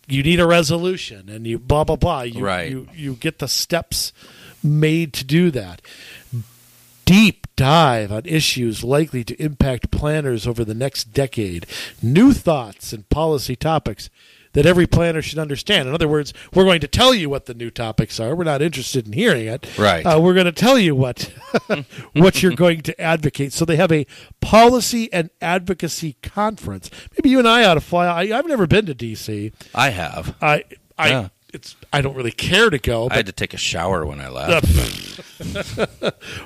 You need a resolution, and you blah, blah, blah. You get the steps made to do that. Deep dive on issues likely to impact planners over the next decade. New thoughts and policy topics that every planner should understand. In other words, we're going to tell you what the new topics are. We're not interested in hearing it. Right. We're going to tell you what you're going to advocate. So they have a policy and advocacy conference. Maybe you and I ought to fly. I've never been to D.C. I have. I don't really care to go. I had to take a shower when I left. Well,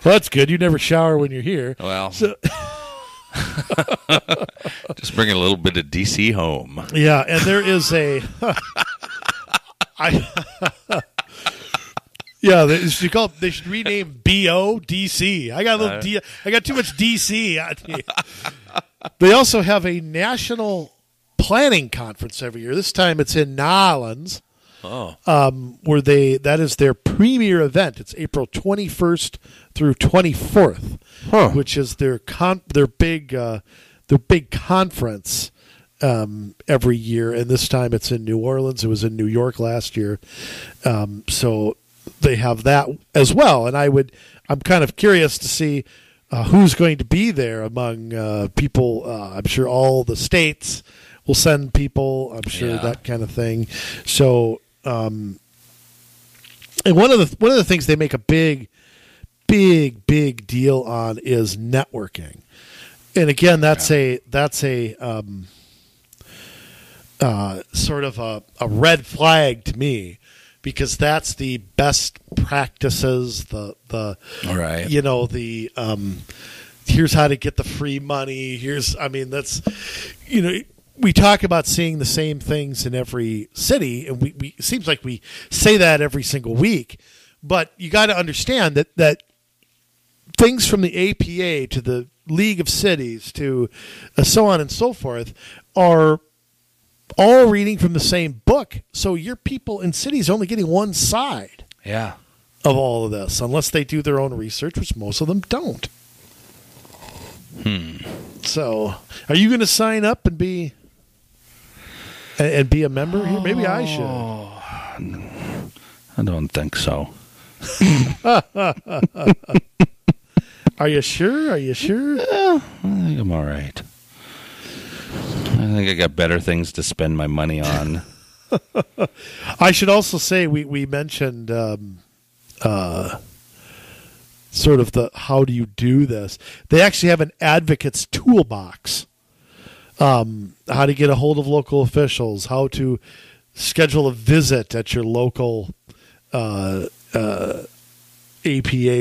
that's good. You never shower when you're here. Well. Just bring a little bit of DC home. Yeah, and there is they should rename BO DC. I got I got too much DC. They also have a national planning conference every year. This time it's in Nolens. Where that is their premier event. It's April 21st through 24th, which is their big conference every year. And this time it's in New Orleans. It was in New York last year, so they have that as well. And I'm kind of curious to see who's going to be there among people. I'm sure all the states will send people. I'm sure that kind of thing. So. And one of the things they make a big deal on is networking, and again, that's a sort of a red flag to me, because that's the best practices. Here's how to get the free money. We talk about seeing the same things in every city, and it seems like we say that every single week. But you got to understand that things from the APA to the League of Cities to so on and so forth are all reading from the same book. So your people in cities are only getting one side of all of this, unless they do their own research, which most of them don't. So are you going to sign up and be a member here? Maybe I should. I don't think so. Are you sure? Yeah, I think I'm all right. I think I got better things to spend my money on. I should also say we mentioned sort of the how do you do this. They actually have an advocate's toolbox. How to get a hold of local officials, how to schedule a visit at your local APA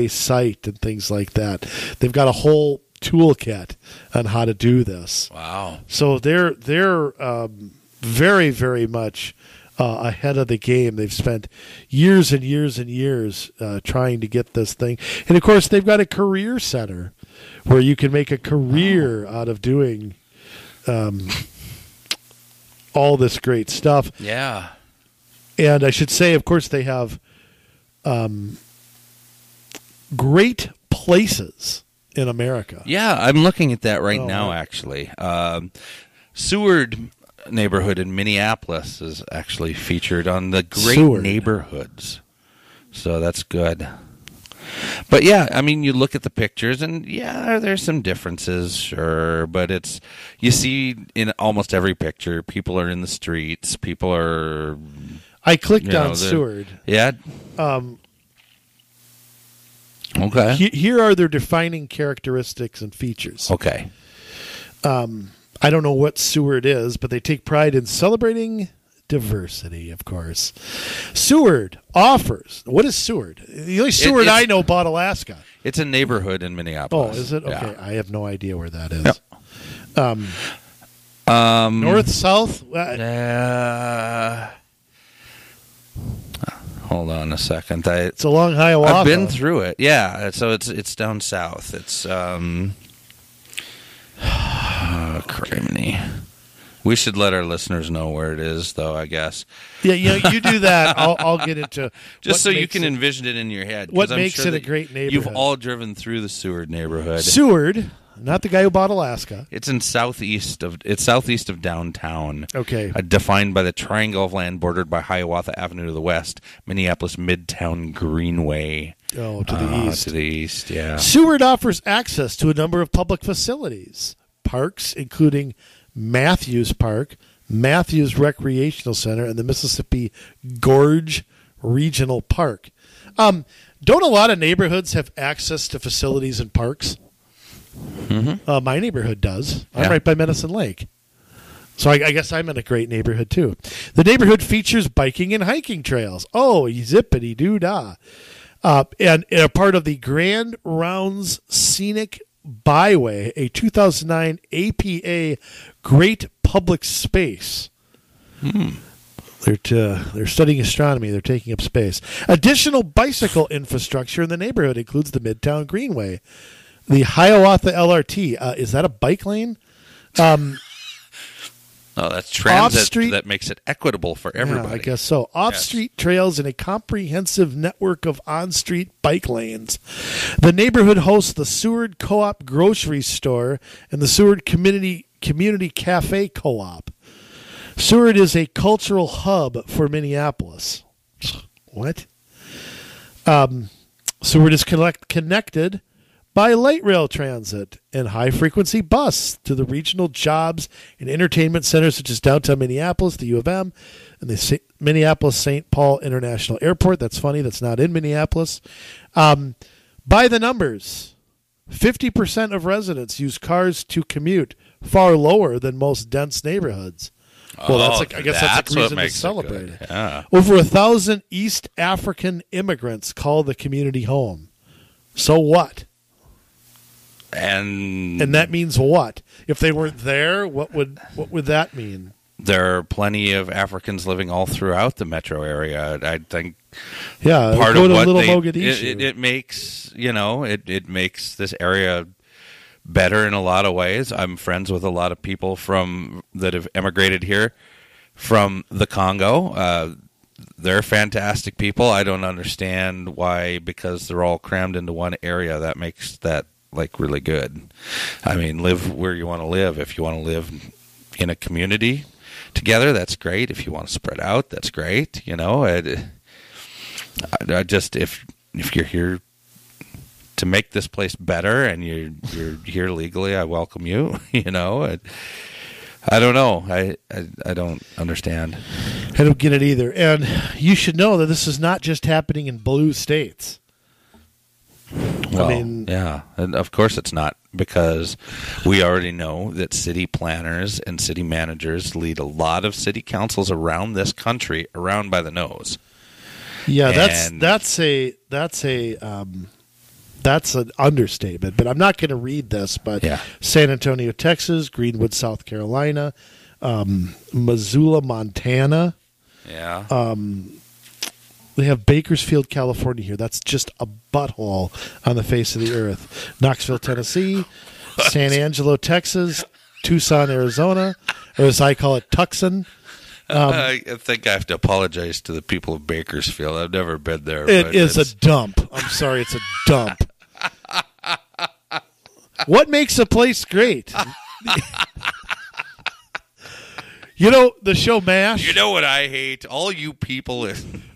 site and things like that. They've got a whole toolkit on how to do this. Wow. So they're very, very much ahead of the game. They've spent years and years and years trying to get this thing. And, of course, they've got a career center where you can make a career out of doing all this great stuff. Yeah. And I should say, of course, they have great places in America. Yeah, I'm looking at that right now, actually. Seward neighborhood in Minneapolis is actually featured on the Great Seward. Neighborhoods. So that's good. But yeah, I mean, you look at the pictures, and yeah, there's some differences, sure. But you see in almost every picture, people are in the streets. People are. I clicked on Seward. Yeah. Okay. Here are their defining characteristics and features. Okay. I don't know what Seward is, but they take pride in celebrating diversity, of course. Seward offers. What is Seward? The only Seward I know bought Alaska. It's a neighborhood in Minneapolis. Oh, is it? Okay. Yeah. I have no idea where that is. Yep. North, south? Hold on a second. It's along Hiawatha. I've been through it. Yeah, so it's down south. It's criminy. We should let our listeners know where it is, though, I guess. Yeah, you do that. I'll get into just so you can envision it in your head. What makes it a great neighborhood? You've all driven through the Seward neighborhood. Seward, not the guy who bought Alaska. It's southeast of downtown. Okay. Defined by the triangle of land bordered by Hiawatha Avenue to the west, Minneapolis Midtown Greenway. Oh, to the east. To the east, yeah. Seward offers access to a number of public facilities, parks, including Matthews Park, Matthews Recreational Center, and the Mississippi Gorge Regional Park. Don't a lot of neighborhoods have access to facilities and parks? Mm-hmm. My neighborhood does. I'm right by Medicine Lake. So I guess I'm in a great neighborhood, too. The neighborhood features biking and hiking trails. Oh, zippity-doo-dah. And a part of the Grand Rounds Scenic Byway, a 2009 APA Great Public Space. They're studying astronomy. They're taking up space. Additional bicycle infrastructure in the neighborhood includes the Midtown Greenway, the Hiawatha LRT. Is that a bike lane? No, that's transit Off-street, that makes it equitable for everybody. Yeah, I guess so. Off-street trails and a comprehensive network of on-street bike lanes. The neighborhood hosts the Seward Co-op Grocery Store and the Seward Community Cafe Co-op. Seward is a cultural hub for Minneapolis. What? Seward is connected by light rail transit and high-frequency bus to the regional jobs and entertainment centers such as downtown Minneapolis, the U of M, and the Minneapolis-St. Paul International Airport. That's funny. That's not in Minneapolis. By the numbers, 50% of residents use cars to commute, far lower than most dense neighborhoods. Well, I guess that's a reason to celebrate it. Yeah. Over 1,000 East African immigrants call the community home. So what? And that means what? If they weren't there, what would that mean? There are plenty of Africans living all throughout the metro area. I think part of of what Mogadishu. It makes it makes this area better in a lot of ways. I'm friends with a lot of people that have emigrated here from the Congo. They're fantastic people. I don't understand why, because they're all crammed into one area, that makes that really good. I mean, live where you want to live. If you want to live in a community together, that's great. If you want to spread out, that's great. I just if you're here to make this place better and you're here legally, I welcome you. I don't know. I don't understand. I don't get it either. And you should know that this is not just happening in blue states. Well, I mean, yeah, and of course it's not, because we already know that city planners and city managers lead a lot of city councils around this country around by the nose. yeah, And- that's an understatement. But I'm not going to read this. But Yeah. San Antonio, Texas; Greenwood, South Carolina; Missoula, Montana. Yeah. They have Bakersfield, California here. That's just a butthole on the face of the earth. Knoxville, Tennessee; San Angelo, Texas; Tucson, Arizona, or as I call it, Tucson. I think I have to apologize to the people of Bakersfield. I've never been there. It but is it's- a dump. I'm sorry, it's a dump. What makes a place great? You know, the show MASH. You know what I hate? All you people.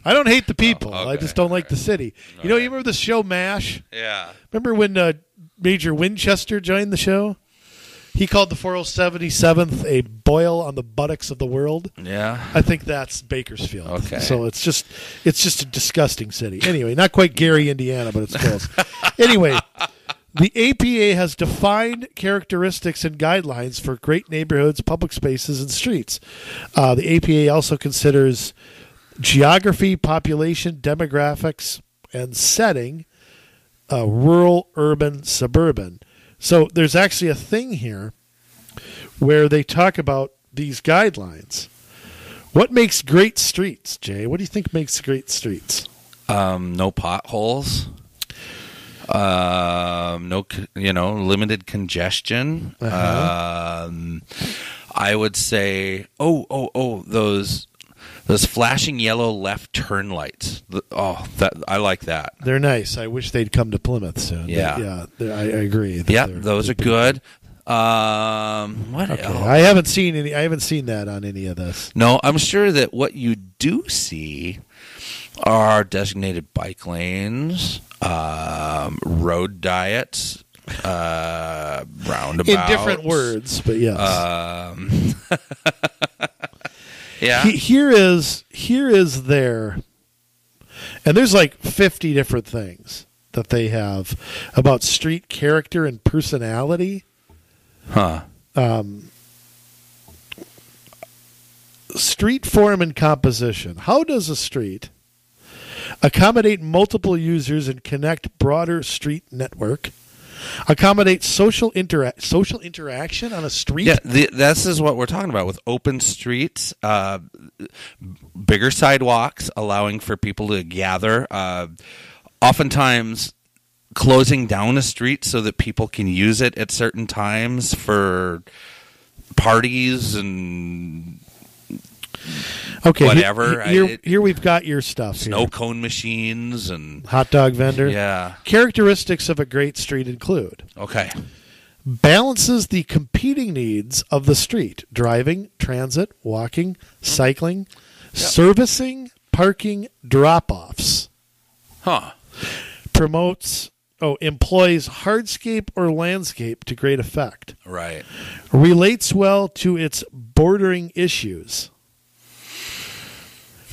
I don't hate the people. Oh, I okay. just don't like the city. You know, you remember the show MASH? Yeah. Remember when Major Winchester joined the show? He called the 477th a boil on the buttocks of the world. Yeah. I think that's Bakersfield. Okay. So it's just a disgusting city. Anyway, not quite Gary, Indiana, but it's close. Anyway, the APA has defined characteristics and guidelines for great neighborhoods, public spaces, and streets. The APA also considers geography, population, demographics, and setting, rural, urban, suburban. So there's actually a thing here where they talk about these guidelines. What makes great streets, Jay? What do you think makes great streets? No potholes. Limited congestion. I would say, those flashing yellow left turn lights. I like that. They're nice. I wish they'd come to Plymouth soon. Yeah. I agree. that Yeah, they're- those are good. What Okay. else? I haven't seen that on any of this. No, I'm sure that what you do see are designated bike lanes, road diets, roundabouts. In different words, but yes. Yeah. Here is their, and there's like 50 different things that they have about street character and personality. Huh. Street form and composition. How does a street accommodate multiple users and connect broader street network? Accommodate social interaction on a street? Yeah, this is what we're talking about with open streets, bigger sidewalks, allowing for people to gather. Oftentimes, closing down a street so that people can use it at certain times for parties and Okay, whatever. Here we've got your stuff. snow Here. cone machines and Hot dog vendor. yeah. Characteristics of a great street include Okay. balances the competing needs of the street: driving, transit, walking, cycling, servicing, parking, drop-offs. Huh. Employs hardscape or landscape to great effect. Right. Relates well to its bordering issues.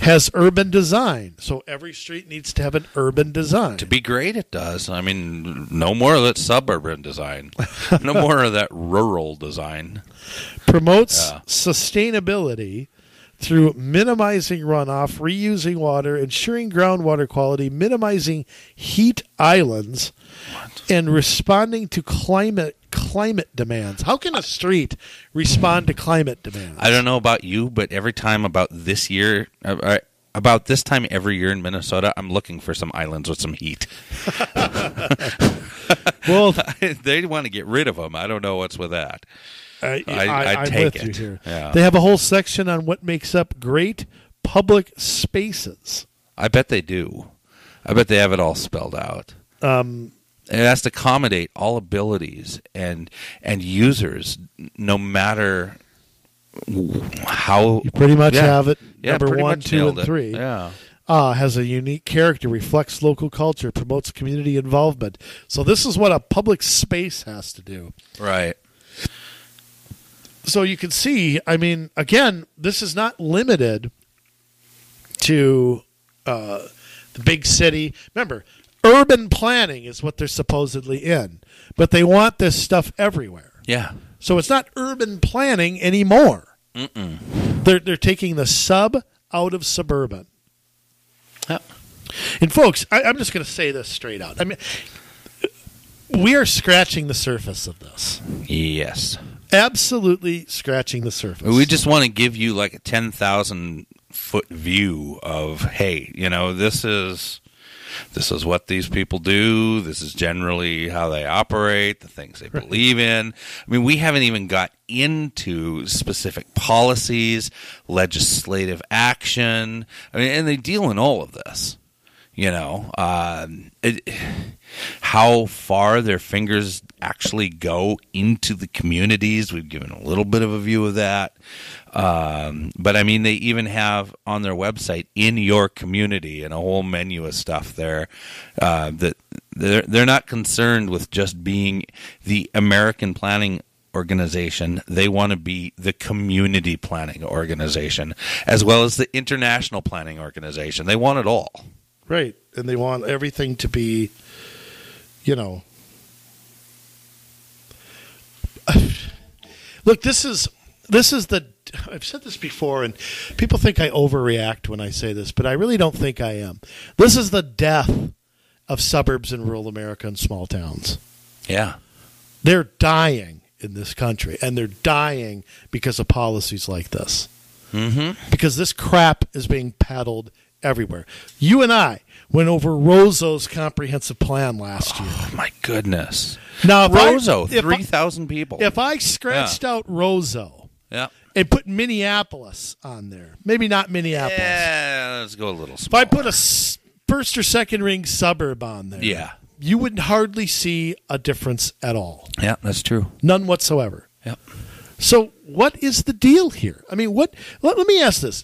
Has urban design. So every street needs to have an urban design. To be great, it does. I mean, no more of that suburban design. No more of that rural design. Promotes Yeah. sustainability through minimizing runoff, reusing water, ensuring groundwater quality, minimizing heat islands, and responding to climate demands. How can a street respond to climate demands? I don't know about you, but every time about this time every year in Minnesota, I'm looking for some islands with some heat. Well, They want to get rid of them. I don't know what's with that. I'm take with you it. here. Yeah. They have a whole section on what makes up great public spaces. I bet they do. I bet they have it all spelled out. It has to accommodate all abilities and users, no matter how. You pretty much Yeah. have it. Yeah, Number pretty 1, much 2, nailed and it. 3. Yeah. Has a unique character, reflects local culture, promotes community involvement. So this is what a public space has to do. Right. So you can see, I mean, again, this is not limited to the big city. Remember, urban planning is what they're supposedly in, but they want this stuff everywhere. Yeah. So it's not urban planning anymore. They're taking the sub out of suburban. Yep. And folks, I'm just going to say this straight out. I mean, we are scratching the surface of this. Yes. Absolutely scratching the surface. We just want to give you like a 10,000-foot view of, hey, you know, this is what these people do. This is generally how they operate, the things they believe in. I mean, we haven't even got into specific policies, legislative action. I mean, and they deal in all of this. You know, how far their fingers actually go into the communities. We've given a little bit of a view of that. But, I mean, they even have on their website, in your community, and a whole menu of stuff there that they're not concerned with just being the American planning organization. They want to be the community planning organization as well as the international planning organization. They want it all. Right. And they want everything to be, you know. Look, this is the, I've said this before, and people think I overreact when I say this, but I really don't think I am. This is the death of suburbs in rural America and small towns. Yeah. They're dying in this country, and they're dying because of policies like this. Mm-hmm. Because this crap is being peddled everywhere. You and I went over Rozo's comprehensive plan last year. Oh, my goodness. Now, if Rozo, 3,000 people. If I scratched out Rozo and put Minneapolis on there, maybe not Minneapolis. Yeah, let's go a little smaller. If I put a first or second ring suburb on there, you would hardly see a difference at all. Yeah, that's true. None whatsoever. Yep. So what is the deal here? I mean, let me ask this.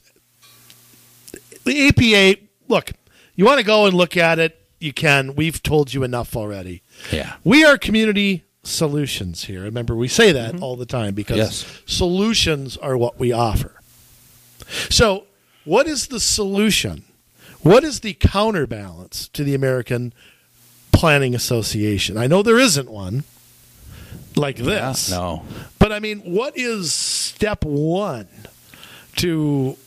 The APA, look, you want to go and look at it, you can. We've told you enough already. Yeah. We are community solutions here. Remember, we say that all the time because solutions are what we offer. So what is the solution? What is the counterbalance to the American Planning Association? I know there isn't one like this. Yeah, no. But, I mean, what is step one to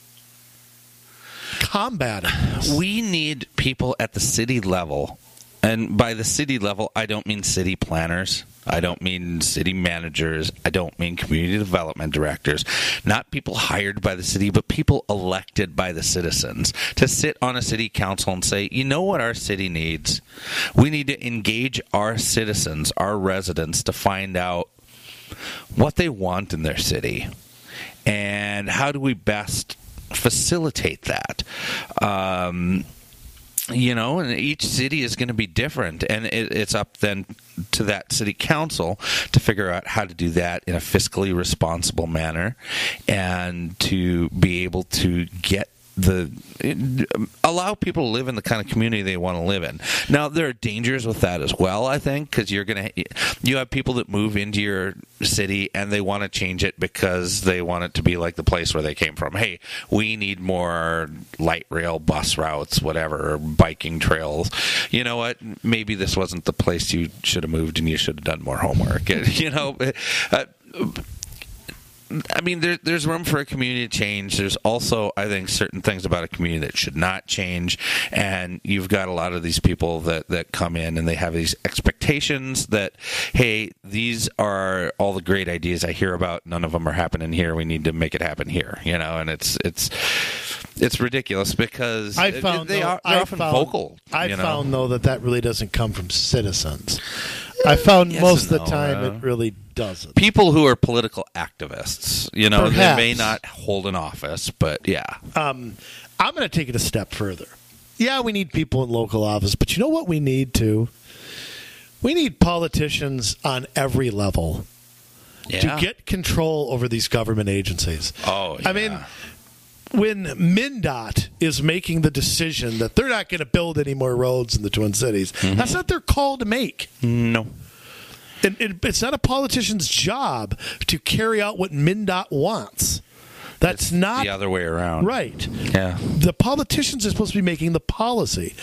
combating this? We need people at the city level, and by the city level, I don't mean city planners. I don't mean city managers. I don't mean community development directors. Not people hired by the city, but people elected by the citizens to sit on a city council and say, you know what our city needs? We need to engage our citizens, our residents, to find out what they want in their city. And how do we best facilitate that? You know, and each city is going to be different, and it's up then to that city council to figure out how to do that in a fiscally responsible manner and to be able to allow people to live in the kind of community they want to live in. Now, there are dangers with that as well, I think, because you have people that move into your city and they want to change it because they want it to be like the place where they came from. Hey, we need more light rail, bus routes, whatever, biking trails. You know what? Maybe this wasn't the place you should have moved and you should have done more homework. You know, I mean, there's room for a community to change. There's also, I think, certain things about a community that should not change. And you've got a lot of these people that come in and they have these expectations that, hey, these are all the great ideas I hear about. None of them are happening here. We need to make it happen here. You know, and it's ridiculous because they're often vocal. I found, though, that really doesn't come from citizens. I found most of the time it really doesn't. People who are political activists, you know, Perhaps. they may not hold an office, but yeah. I'm going to take it a step further. Yeah, we need people in local office, but you know what we need too? We need politicians on every level to get control over these government agencies. Oh, yeah. I mean, when MnDOT is making the decision that they're not going to build any more roads in the Twin Cities, that's not their call to make. No. And it's not a politician's job to carry out what MnDOT wants. That's not the other way around. Right. Yeah. The politicians are supposed to be making the policy.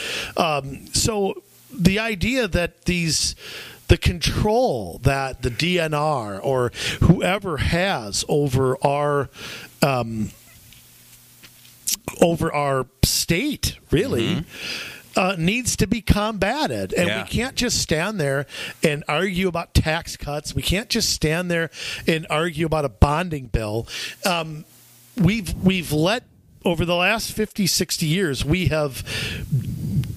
So the idea that the control that the DNR or whoever has over our state really needs to be combated, and we can't just stand there and argue about tax cuts. We can't just stand there and argue about a bonding bill. We've let, over the last 50, 60 years, we have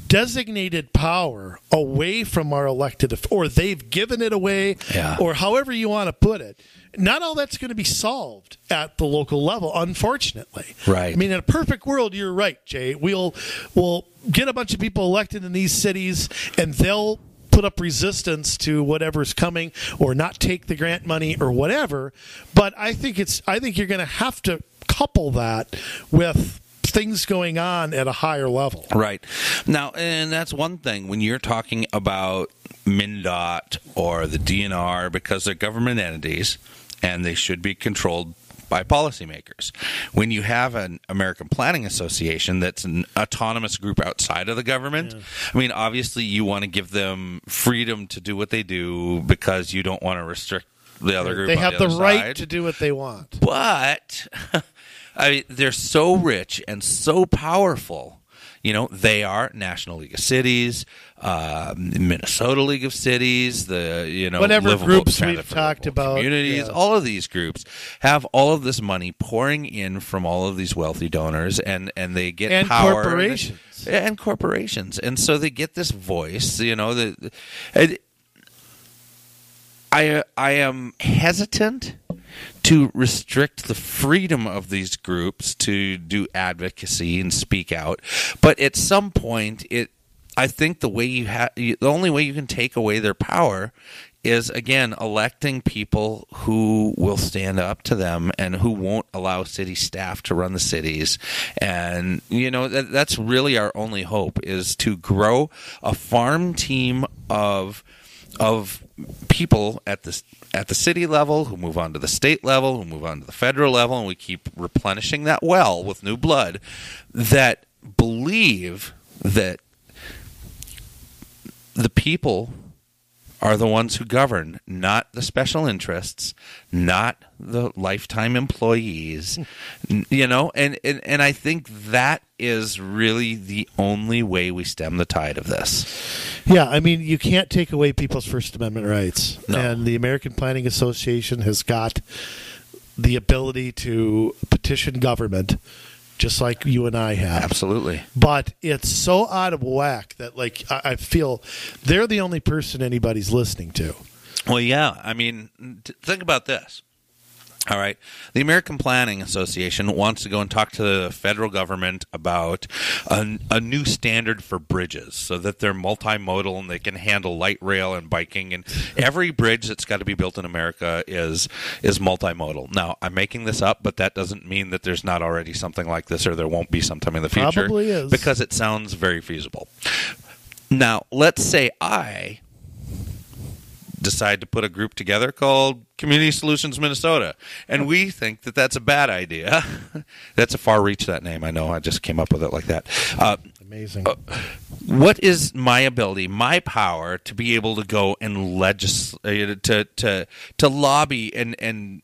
designated power away from our elected, or they've given it away, or however you want to put it. Not all that's going to be solved at the local level, unfortunately. Right. I mean, in a perfect world, you're right, Jay. We'll get a bunch of people elected in these cities, and they'll put up resistance to whatever's coming, or not take the grant money, or whatever. But I think you're going to have to couple that with things going on at a higher level. Right. Now, and that's one thing when you're talking about MnDOT or the DNR, because they're government entities and they should be controlled by policymakers. When you have an American Planning Association that's an autonomous group outside of the government, I mean, obviously you want to give them freedom to do what they do because you don't want to restrict the other group. They on have the the other right side. to do what they want. But I mean, they're so rich and so powerful. You know, they are National League of Cities, Minnesota League of Cities, the whatever livable, groups Canada we've for talked Livable about, communities. All of these groups have all of this money pouring in from all of these wealthy donors, and they get and power corporations and corporations, and so they get this voice. You know, I am hesitant to restrict the freedom of these groups to do advocacy and speak out, but at some point, I think the only way you can take away their power is, again, electing people who will stand up to them and who won't allow city staff to run the cities. And that's really our only hope, is to grow a farm team of people at the city level, who move on to the state level, who move on to the federal level, and we keep replenishing that well with new blood, that believe that the people are the ones who govern, not the special interests, not the lifetime employees, and I think that is really the only way we stem the tide of this. Yeah, I mean, you can't take away people's First Amendment rights. No. And the American Planning Association has got the ability to petition government, just like you and I have. Absolutely. But it's so out of whack that, I feel they're the only person anybody's listening to. Well, yeah. I mean, think about this. All right. The American Planning Association wants to go and talk to the federal government about a new standard for bridges so that they're multimodal and they can handle light rail and biking. And every bridge that's got to be built in America is multimodal. Now, I'm making this up, but that doesn't mean that there's not already something like this, or there won't be sometime in the future. Probably is. Because it sounds very feasible. Now, let's say I decide to put a group together called Community Solutions Minnesota, and we think that that's a bad idea. That's a far reach, that name. I know. I just came up with it like that. Amazing. What is my ability, my power to be able to go and legislate, to lobby and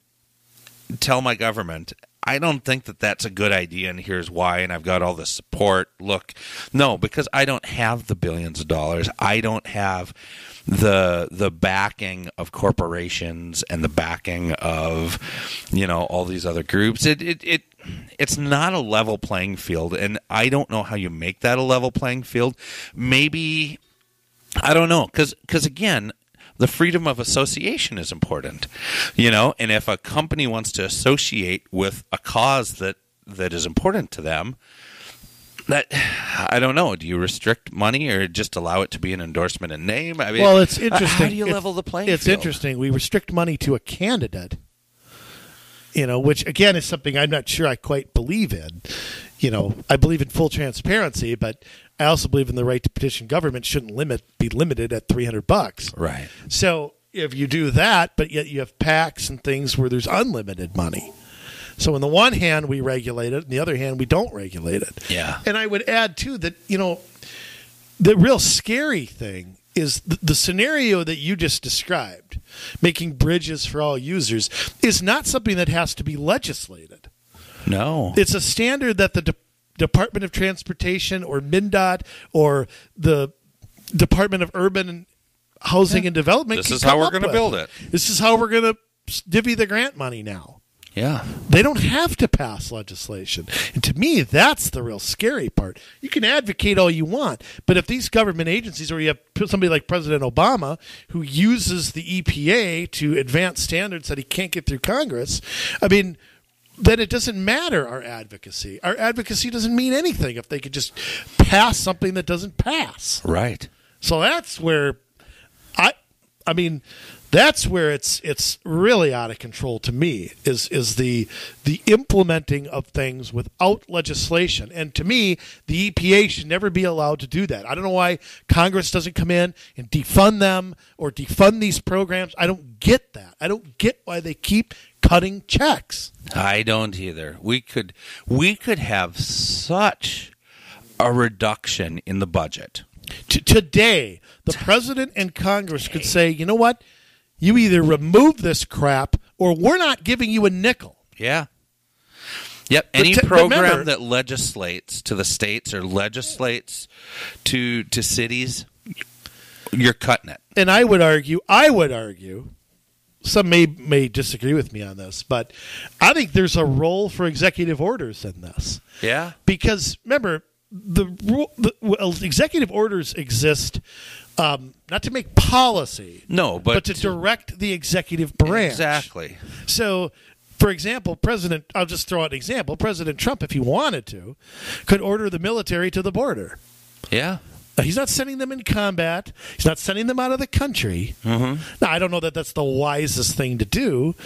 tell my government, I don't think that that's a good idea, and here's why, and I've got all the support. Look, no, because I don't have the billions of dollars. I don't have the backing of corporations and the backing of all these other groups. It's not a level playing field, and I don't know how you make that a level playing field. Maybe, I don't know, because again, the freedom of association is important, and if a company wants to associate with a cause that is important to them, that, I don't know. Do you restrict money or just allow it to be an endorsement in name? I mean, well, it's interesting. How do you level the playing field? It's interesting. We restrict money to a candidate, which, again, is something I'm not sure I quite believe in. I believe in full transparency, but I also believe in the right to petition government shouldn't be limited at $300. Right. So if you do that, but yet you have PACs and things where there's unlimited money. So on the one hand, we regulate it. On the other hand, we don't regulate it. Yeah. And I would add, too, that, the real scary thing is the scenario that you just described, making bridges for all users, is not something that has to be legislated. No. It's a standard that the Department of Transportation or MnDOT or the Department of Urban Housing and Development This can is how come we're up going to with. build it. This is how we're going to divvy the grant money now. Yeah. They don't have to pass legislation. And to me, that's the real scary part. You can advocate all you want, but if these government agencies, or you have somebody like President Obama, who uses the EPA to advance standards that he can't get through Congress, then it doesn't matter our advocacy. Our advocacy doesn't mean anything if they could just pass something that doesn't pass. Right. So that's where that's where it's really out of control to me is the implementing of things without legislation. And to me, the EPA should never be allowed to do that. I don't know why Congress doesn't come in and defund them or defund these programs. I don't get that. I don't get why they keep cutting checks. I don't either. We could have such a reduction in the budget. Today, the president and Congress could say, you know what? You either remove this crap or we're not giving you a nickel. Yeah. Yep. Any program that legislates to the states or legislates to cities, you're cutting it. And I would argue, some may disagree with me on this, but I think there's a role for executive orders in this. Yeah. Because remember, executive orders exist not to make policy, but to direct the executive branch. Exactly. So, for example, I'll just throw out an example. President Trump, if he wanted to, could order the military to the border. Yeah. He's not sending them in combat. He's not sending them out of the country. Mm-hmm. Now, I don't know that that's the wisest thing to do,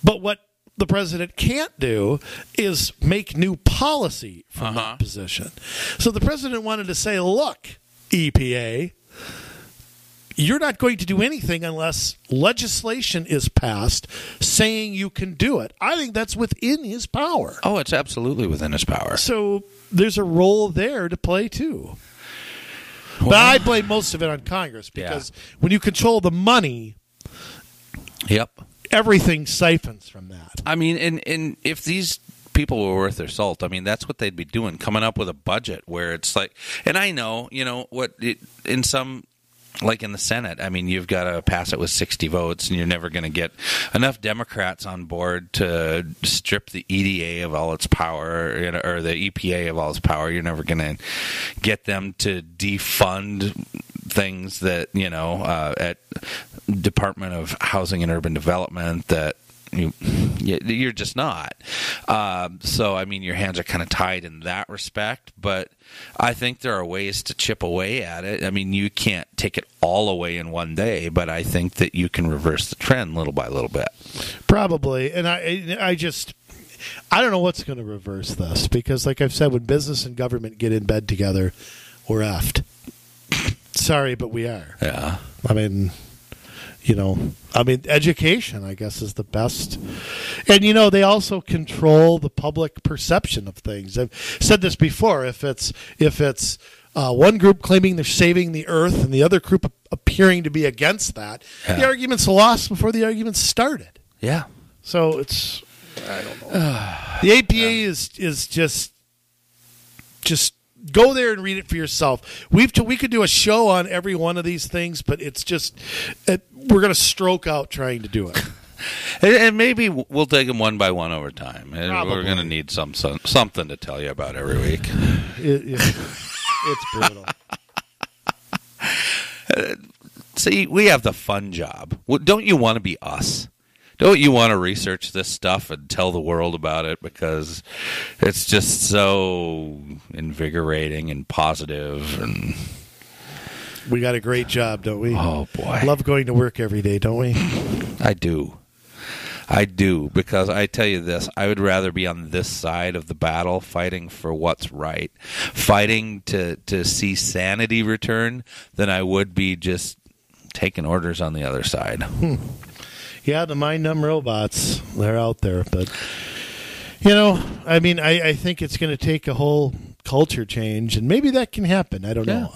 but what the president can't do is make new policy from that position. So the president wanted to say, look, EPA, you're not going to do anything unless legislation is passed saying you can do it. I think that's within his power. Oh, it's absolutely within his power. So there's a role there to play, too. Well, but I blame most of it on Congress because when you control the money, everything siphons from that. I mean, and if these people were worth their salt, that's what they'd be doing, coming up with a budget where it's like, and I know, in some, like in the Senate, you've got to pass it with 60 votes, and you're never going to get enough Democrats on board to strip the EDA of all its power, or the EPA of all its power. You're never going to get them to defund things that, at Department of Housing and Urban Development that you're just not. So, your hands are kind of tied in that respect, but I think there are ways to chip away at it. You can't take it all away in one day, but I think that you can reverse the trend little by little bit. Probably. And I don't know what's going to reverse this because, like I've said, when business and government get in bed together, we're effed. Sorry, but we are. Yeah. Education, I guess, is the best. And, they also control the public perception of things. I've said this before. If it's one group claiming they're saving the earth and the other group appearing to be against that, the argument's lost before the argument started. Yeah. So it's, I don't know. The APA is just go there and read it for yourself. We could do a show on every one of these things, but it's just we're going to stroke out trying to do it. And maybe we'll take them one by one over time. And Probably. We're going to need something to tell you about every week. It's brutal. See, we have the fun job. Don't you want to be us? Don't you want to research this stuff and tell the world about it because it's just so invigorating and positive and we got a great job, don't we? Oh boy. Love going to work every day, don't we? I do, because I tell you this, I would rather be on this side of the battle fighting for what's right, fighting to see sanity return than I would be just taking orders on the other side. Yeah, the mind-numb robots, they're out there. But, I think it's going to take a whole culture change, and maybe that can happen. I don't know.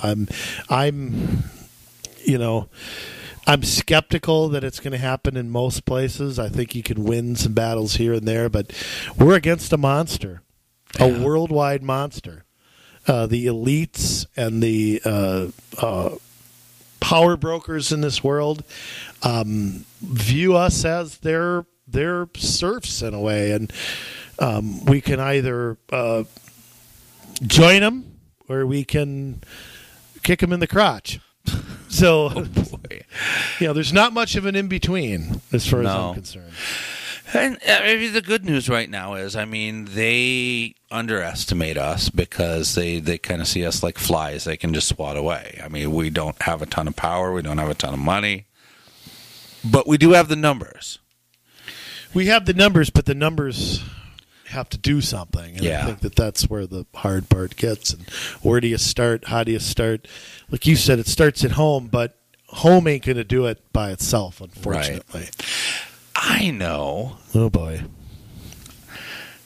I'm skeptical that it's going to happen in most places. I think you can win some battles here and there, but we're against a monster, a worldwide monster. The elites and the power brokers in this world view us as their serfs in a way, and we can either join them or we can kick them in the crotch. So, there's not much of an in-between as far as I'm concerned. And the good news right now is, they underestimate us because they kind of see us like flies they can just swat away. We don't have a ton of power. We don't have a ton of money. But we do have the numbers. We have the numbers, but the numbers have to do something. And Yeah. I think that's where the hard part gets. And where do you start? How do you start? Like you said, it starts at home, but home ain't going to do it by itself, unfortunately. Right. I know. Oh, boy.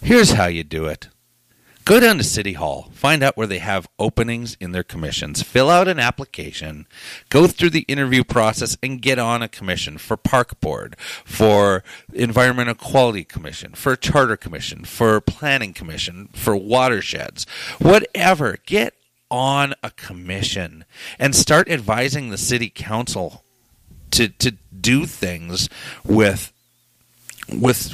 Here's how you do it. Go down to City Hall. Find out where they have openings in their commissions. Fill out an application. Go through the interview process and get on a commission for Park Board, for Environmental Quality Commission, for Charter Commission, for Planning Commission, for watersheds. Whatever. Get on a commission and start advising the city council to do things with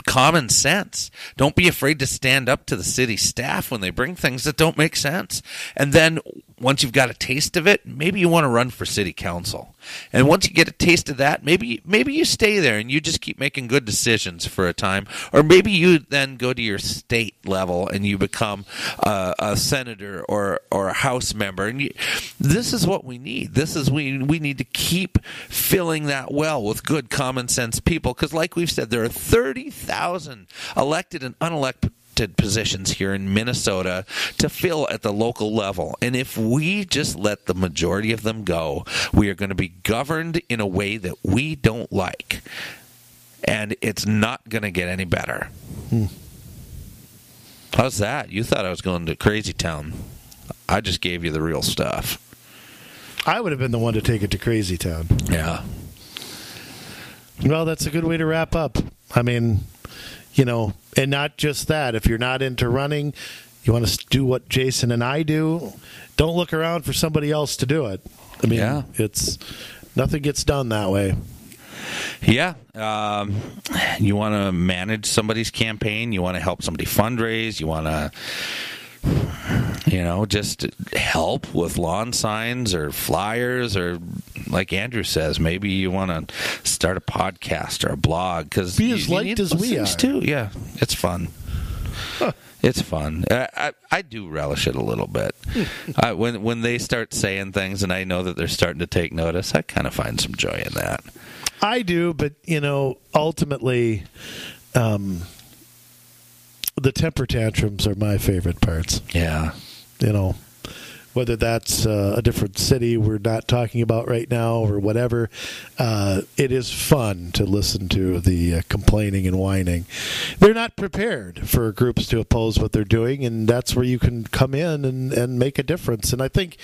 common sense. Don't be afraid to stand up to the city staff when they bring things that don't make sense. And then once you've got a taste of it, maybe you want to run for city council. And once you get a taste of that, maybe you stay there and you just keep making good decisions for a time. Or maybe you then go to your state level and you become a senator or a House member. And this is what we need. We need to keep filling that well with good common sense people. Because like we've said, there are 30,000 elected and unelected positions here in Minnesota to fill at the local level. And if we just let the majority of them go, we are going to be governed in a way that we don't like. And it's not going to get any better. How's that? You thought I was going to crazy town. I just gave you the real stuff. I would have been the one to take it to crazy town. Yeah. Well, that's a good way to wrap up. And not just that. If you're not into running, you want to do what Jason and I do, don't look around for somebody else to do it. It's nothing gets done that way. Yeah. You want to manage somebody's campaign. You want to help somebody fundraise. You want to, just help with lawn signs or flyers, or like Andrew says, maybe you want to start a podcast or a blog, because be as liked as we are too. Yeah, it's fun. Huh. It's fun. I do relish it a little bit. When they start saying things and I know that they're starting to take notice, I kind of find some joy in that. I do, but ultimately, the temper tantrums are my favorite parts. Yeah. Whether that's a different city we're not talking about right now or whatever, it is fun to listen to the complaining and whining. They're not prepared for groups to oppose what they're doing, and that's where you can come in and make a difference. And I think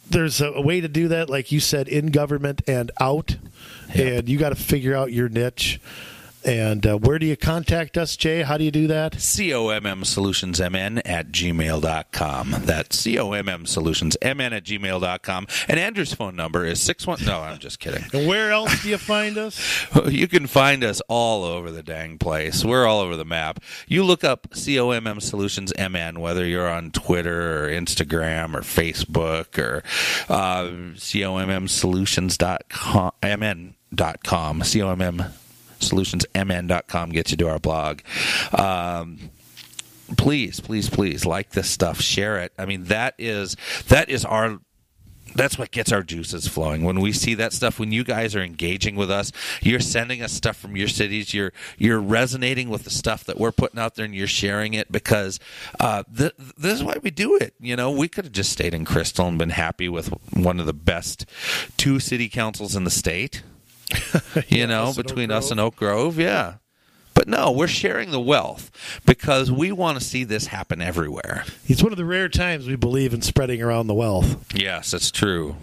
there's a way to do that, like you said, in government and out. Yep. And you got to figure out your niche. And where do you contact us, Jay? How do you do that? COMMsolutionsMN@gmail.com. That's COMMsolutionsMN@gmail.com. And Andrew's phone number is 61... No, I'm just kidding. And where else do you find us? You can find us all over the dang place. We're all over the map. You look up COMM Solutions MN, whether you're on Twitter or Instagram or Facebook or COMMsolutionsMN.com. COMMsolutionsMN.com gets you to our blog. Please like this stuff. Share it. That is our That's what gets our juices flowing. When we see that stuff, when you guys are engaging with us, you're sending us stuff from your cities, you're resonating with the stuff that we're putting out there, and you're sharing it, because this is why we do it. You know, we could have just stayed in Crystal and been happy with one of the best 2 city councils in the state, you know, between us and Oak Grove. Yeah. But no, we're sharing the wealth because we want to see this happen everywhere. It's one of the rare times we believe in spreading around the wealth. Yes, it's true.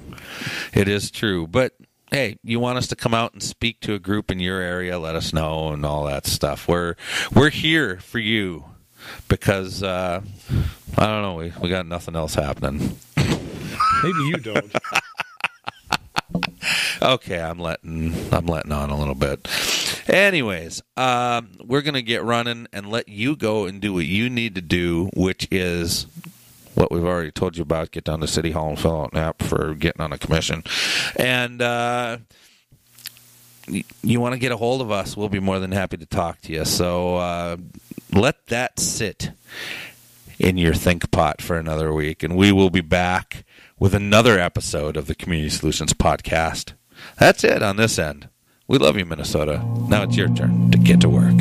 It is true. But, hey, you want us to come out and speak to a group in your area, let us know, and all that stuff. We're here for you because, I don't know, we got nothing else happening. Maybe you don't. Okay, I'm letting on a little bit. Anyways, we're going to get running and let you go and do what you need to do, which is what we've already told you about. Get down to City Hall and fill out an app for getting on a commission. And you want to get a hold of us, we'll be more than happy to talk to you. So let that sit in your think pot for another week, and we will be back with another episode of the Community Solutions Podcast. That's it on this end. We love you, Minnesota. Now it's your turn to get to work.